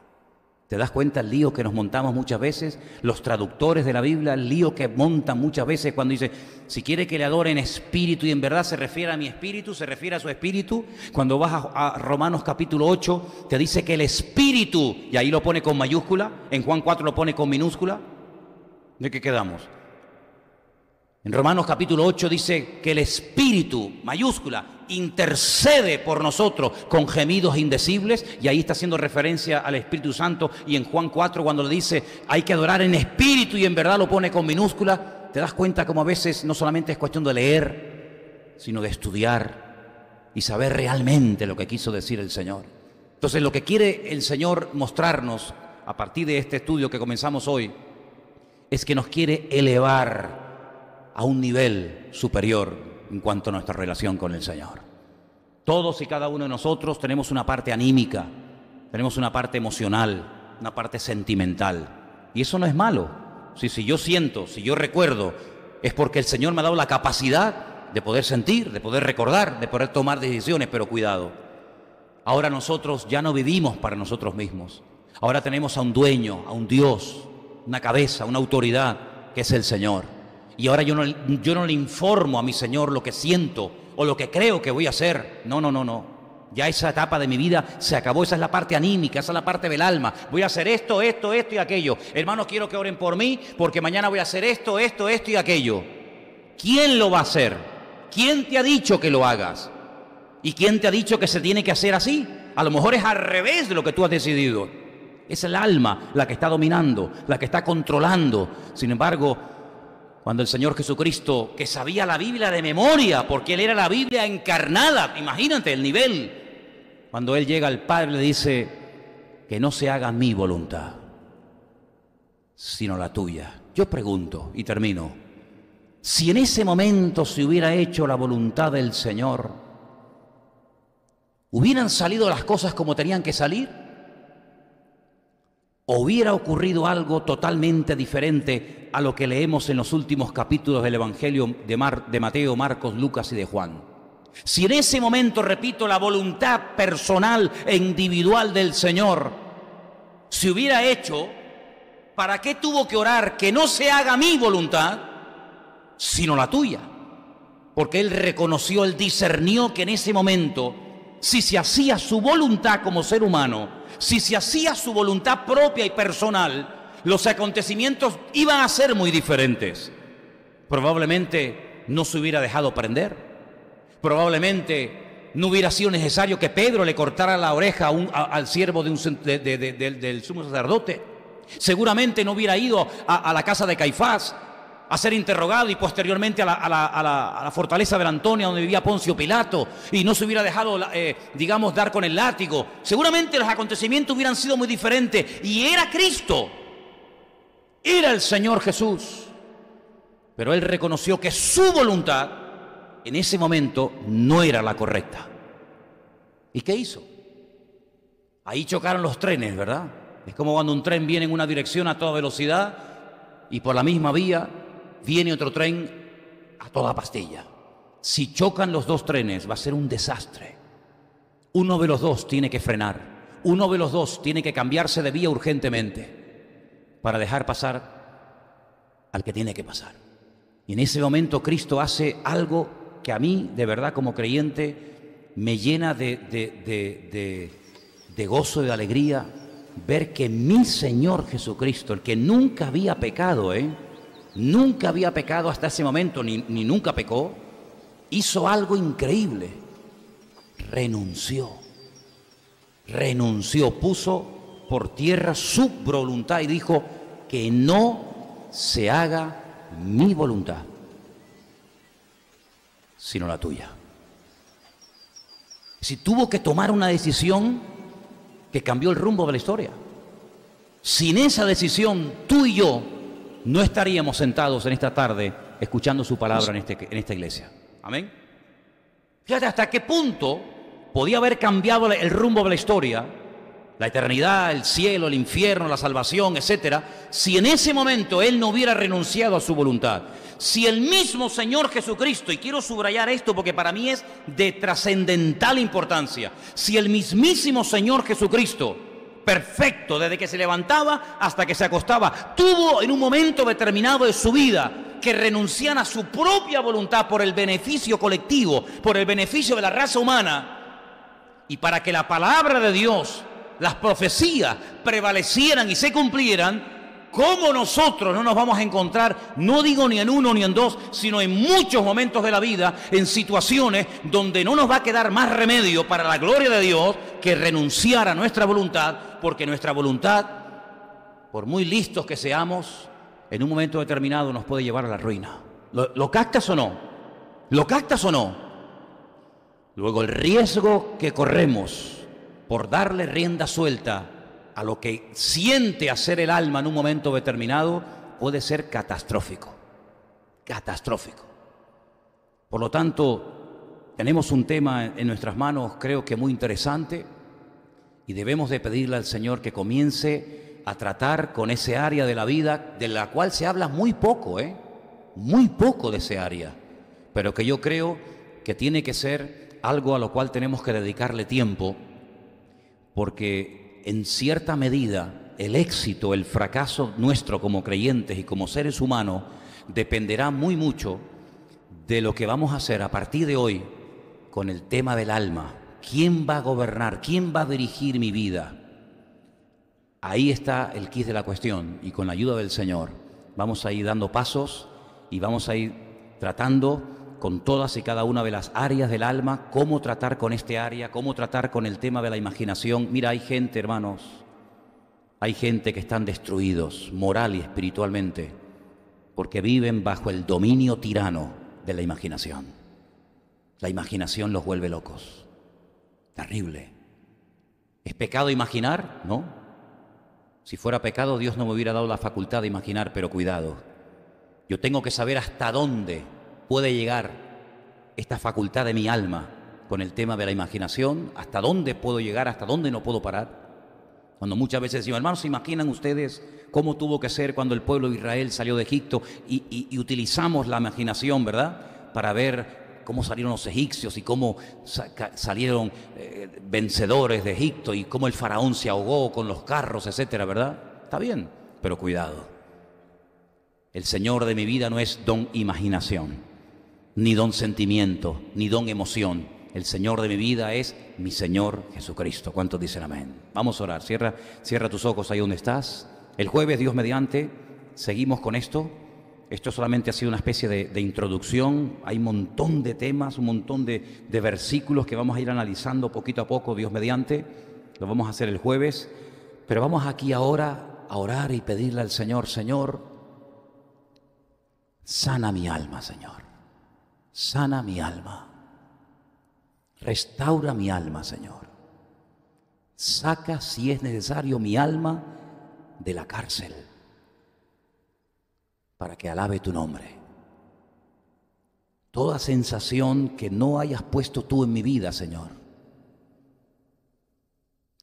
¿te das cuenta el lío que nos montamos muchas veces? Los traductores de la Biblia, el lío que montan muchas veces cuando dice, si quiere que le adoren espíritu y en verdad, se refiere a mi espíritu, se refiere a su espíritu. Cuando vas a Romanos capítulo 8, te dice que el espíritu, y ahí lo pone con mayúscula, en Juan 4 lo pone con minúscula. ¿De qué quedamos? En Romanos capítulo 8 dice que el espíritu, mayúscula, intercede por nosotros con gemidos indecibles, y ahí está haciendo referencia al Espíritu Santo. Y en Juan 4, cuando le dice hay que adorar en espíritu y en verdad, lo pone con minúscula. Te das cuenta como a veces no solamente es cuestión de leer, sino de estudiar y saber realmente lo que quiso decir el Señor. Entonces, lo que quiere el Señor mostrarnos a partir de este estudio que comenzamos hoy es que nos quiere elevar a un nivel superior en cuanto a nuestra relación con el Señor. Todos y cada uno de nosotros tenemos una parte anímica, tenemos una parte emocional, una parte sentimental. Y eso no es malo. Si yo siento, si yo recuerdo, es porque el Señor me ha dado la capacidad de poder sentir, de poder recordar, de poder tomar decisiones. Pero cuidado, ahora nosotros ya no vivimos para nosotros mismos. Ahora tenemos a un dueño, a un Dios, una cabeza, una autoridad, que es el Señor. Y ahora yo no le informo a mi Señor lo que siento o lo que creo que voy a hacer. No. Ya esa etapa de mi vida se acabó. Esa es la parte anímica, esa es la parte del alma. Voy a hacer esto y aquello. Hermanos, quiero que oren por mí porque mañana voy a hacer esto y aquello. ¿Quién lo va a hacer? ¿Quién te ha dicho que lo hagas? ¿Y quién te ha dicho que se tiene que hacer así? A lo mejor es al revés de lo que tú has decidido. Es el alma la que está dominando, la que está controlando. Sin embargo, cuando el Señor Jesucristo, que sabía la Biblia de memoria, porque Él era la Biblia encarnada, imagínate el nivel, cuando Él llega al Padre le dice, que no se haga mi voluntad, sino la tuya. Yo pregunto, y termino, si en ese momento se hubiera hecho la voluntad del Señor, ¿hubieran salido las cosas como tenían que salir? ¿O hubiera ocurrido algo totalmente diferente a lo que leemos en los últimos capítulos del Evangelio de Mateo, Marcos, Lucas y de Juan? Si en ese momento, repito, la voluntad personal e individual del Señor se hubiera hecho, ¿para qué tuvo que orar que no se haga mi voluntad, sino la tuya? Porque Él reconoció, Él discernió que en ese momento, si se hacía su voluntad como ser humano, si se hacía su voluntad propia y personal, los acontecimientos iban a ser muy diferentes. Probablemente no se hubiera dejado prender, Probablemente no hubiera sido necesario que Pedro le cortara la oreja al siervo del sumo sacerdote. Seguramente no hubiera ido a la casa de Caifás a ser interrogado y posteriormente a la fortaleza de la Antonia donde vivía Poncio Pilato, y no se hubiera dejado, digamos, dar con el látigo. Seguramente los acontecimientos hubieran sido muy diferentes, y era Cristo, era el Señor Jesús, pero él reconoció que su voluntad en ese momento no era la correcta. ¿Y qué hizo? Ahí chocaron los trenes, ¿verdad? Es como cuando un tren viene en una dirección a toda velocidad y por la misma vía viene otro tren a toda pastilla. Si chocan los dos trenes va a ser un desastre. Uno de los dos tiene que frenar. Uno de los dos tiene que cambiarse de vía urgentemente para dejar pasar al que tiene que pasar. Y en ese momento Cristo hace algo que a mí, de verdad, como creyente, me llena de gozo y de alegría, ver que mi Señor Jesucristo, el que nunca había pecado, nunca había pecado hasta ese momento, ni nunca pecó, hizo algo increíble. Renunció, puso por tierra su voluntad y dijo: que no se haga mi voluntad, sino la tuya. Si tuvo que tomar una decisión que cambió el rumbo de la historia. Sin esa decisión, tú y yo no estaríamos sentados en esta tarde escuchando su palabra en esta iglesia. Amén. Fíjate hasta qué punto podía haber cambiado el rumbo de la historia, la eternidad, el cielo, el infierno, la salvación, etcétera, si en ese momento él no hubiera renunciado a su voluntad. Si el mismo Señor Jesucristo, y quiero subrayar esto porque para mí es de trascendental importancia, si el mismísimo Señor Jesucristo, perfecto desde que se levantaba hasta que se acostaba, tuvo en un momento determinado de su vida que renunciar a su propia voluntad por el beneficio colectivo, por el beneficio de la raza humana, y para que la palabra de Dios, las profecías prevalecieran y se cumplieran, ¿cómo nosotros no nos vamos a encontrar, no digo ni en uno ni en dos, sino en muchos momentos de la vida, en situaciones donde no nos va a quedar más remedio para la gloria de Dios que renunciar a nuestra voluntad, porque nuestra voluntad, por muy listos que seamos, en un momento determinado nos puede llevar a la ruina? ¿Lo captas o no? ¿Lo captas o no? Luego el riesgo que corremos por darle rienda suelta a lo que siente hacer el alma en un momento determinado puede ser catastrófico. Catastrófico. Por lo tanto, tenemos un tema en nuestras manos, creo que muy interesante, y debemos de pedirle al Señor que comience a tratar con ese área de la vida de la cual se habla muy poco, muy poco de ese área, pero que yo creo que tiene que ser algo a lo cual tenemos que dedicarle tiempo, porque en cierta medida el éxito, el fracaso nuestro como creyentes y como seres humanos dependerá muy mucho de lo que vamos a hacer a partir de hoy con el tema del alma. ¿Quién va a gobernar? ¿Quién va a dirigir mi vida? Ahí está el quid de la cuestión, y con la ayuda del Señor vamos a ir dando pasos y vamos a ir tratando con todas y cada una de las áreas del alma, cómo tratar con este área, cómo tratar con el tema de la imaginación. Mira, hay gente, hermanos, hay gente que están destruidos moral y espiritualmente porque viven bajo el dominio tirano de la imaginación. La imaginación los vuelve locos. Terrible. ¿Es pecado imaginar? No. Si fuera pecado, Dios no me hubiera dado la facultad de imaginar, pero cuidado. Yo tengo que saber hasta dónde puede llegar esta facultad de mi alma con el tema de la imaginación, hasta dónde puedo llegar, hasta dónde no puedo parar. Cuando muchas veces decimos, hermanos, ¿se imaginan ustedes cómo tuvo que ser cuando el pueblo de Israel salió de Egipto? Y utilizamos la imaginación, ¿verdad?, para ver cómo salieron los egipcios y cómo salieron vencedores de Egipto y cómo el faraón se ahogó con los carros, etcétera, ¿verdad? Está bien, pero cuidado. El Señor de mi vida no es don imaginación, ni don sentimiento, ni don emoción. El Señor de mi vida es mi Señor Jesucristo. ¿Cuántos dicen amén? Vamos a orar. Cierra tus ojos ahí donde estás. El jueves, Dios mediante, seguimos con esto Esto solamente ha sido una especie de introducción. Hay un montón de temas, un montón de versículos que vamos a ir analizando poquito a poco, Dios mediante. Lo vamos a hacer el jueves. Pero vamos aquí ahora a orar y pedirle al Señor: Señor, sana mi alma, Señor. Sana mi alma. Restaura mi alma, Señor. Saca, si es necesario, mi alma de la cárcel, para que alabe tu nombre. Toda sensación que no hayas puesto tú en mi vida, Señor.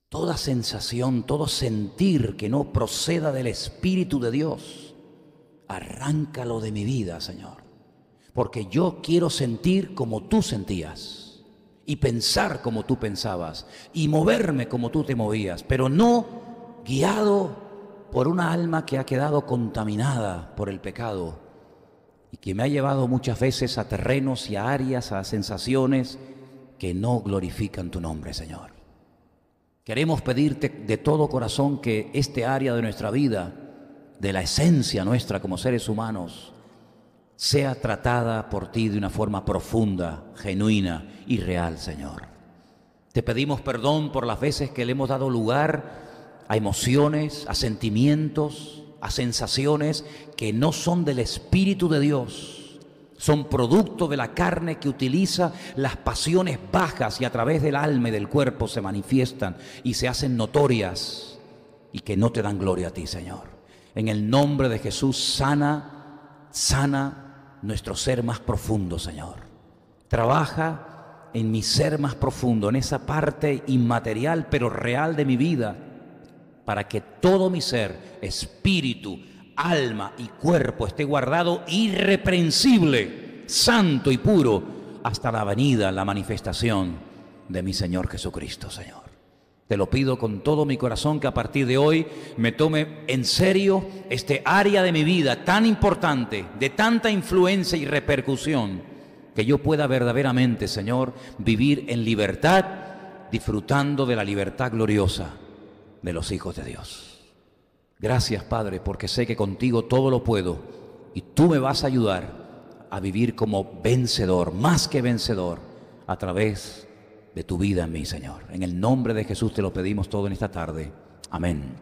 Toda sensación, todo sentir que no proceda del Espíritu de Dios, arráncalo de mi vida, Señor. Porque yo quiero sentir como tú sentías, y pensar como tú pensabas, y moverme como tú te movías, pero no guiado por una alma que ha quedado contaminada por el pecado y que me ha llevado muchas veces a terrenos y a áreas, a sensaciones que no glorifican tu nombre, Señor. Queremos pedirte de todo corazón que este área de nuestra vida, de la esencia nuestra como seres humanos, sea tratada por ti de una forma profunda, genuina y real, Señor. Te pedimos perdón por las veces que le hemos dado lugar a emociones, a sentimientos, a sensaciones que no son del Espíritu de Dios. Son producto de la carne que utiliza las pasiones bajas y a través del alma y del cuerpo se manifiestan y se hacen notorias y que no te dan gloria a ti, Señor. En el nombre de Jesús, sana nuestro ser más profundo, Señor. Trabaja en mi ser más profundo, en esa parte inmaterial pero real de mi vida, para que todo mi ser, espíritu, alma y cuerpo esté guardado irreprensible, santo y puro, hasta la venida, la manifestación de mi Señor Jesucristo, Señor. Te lo pido con todo mi corazón, que a partir de hoy me tome en serio este área de mi vida tan importante, de tanta influencia y repercusión, que yo pueda verdaderamente, Señor, vivir en libertad, disfrutando de la libertad gloriosa de los hijos de Dios. Gracias, Padre, porque sé que contigo todo lo puedo y tú me vas a ayudar a vivir como vencedor, más que vencedor, a través de tu vida en mí, Señor. En el nombre de Jesús te lo pedimos todo en esta tarde. Amén.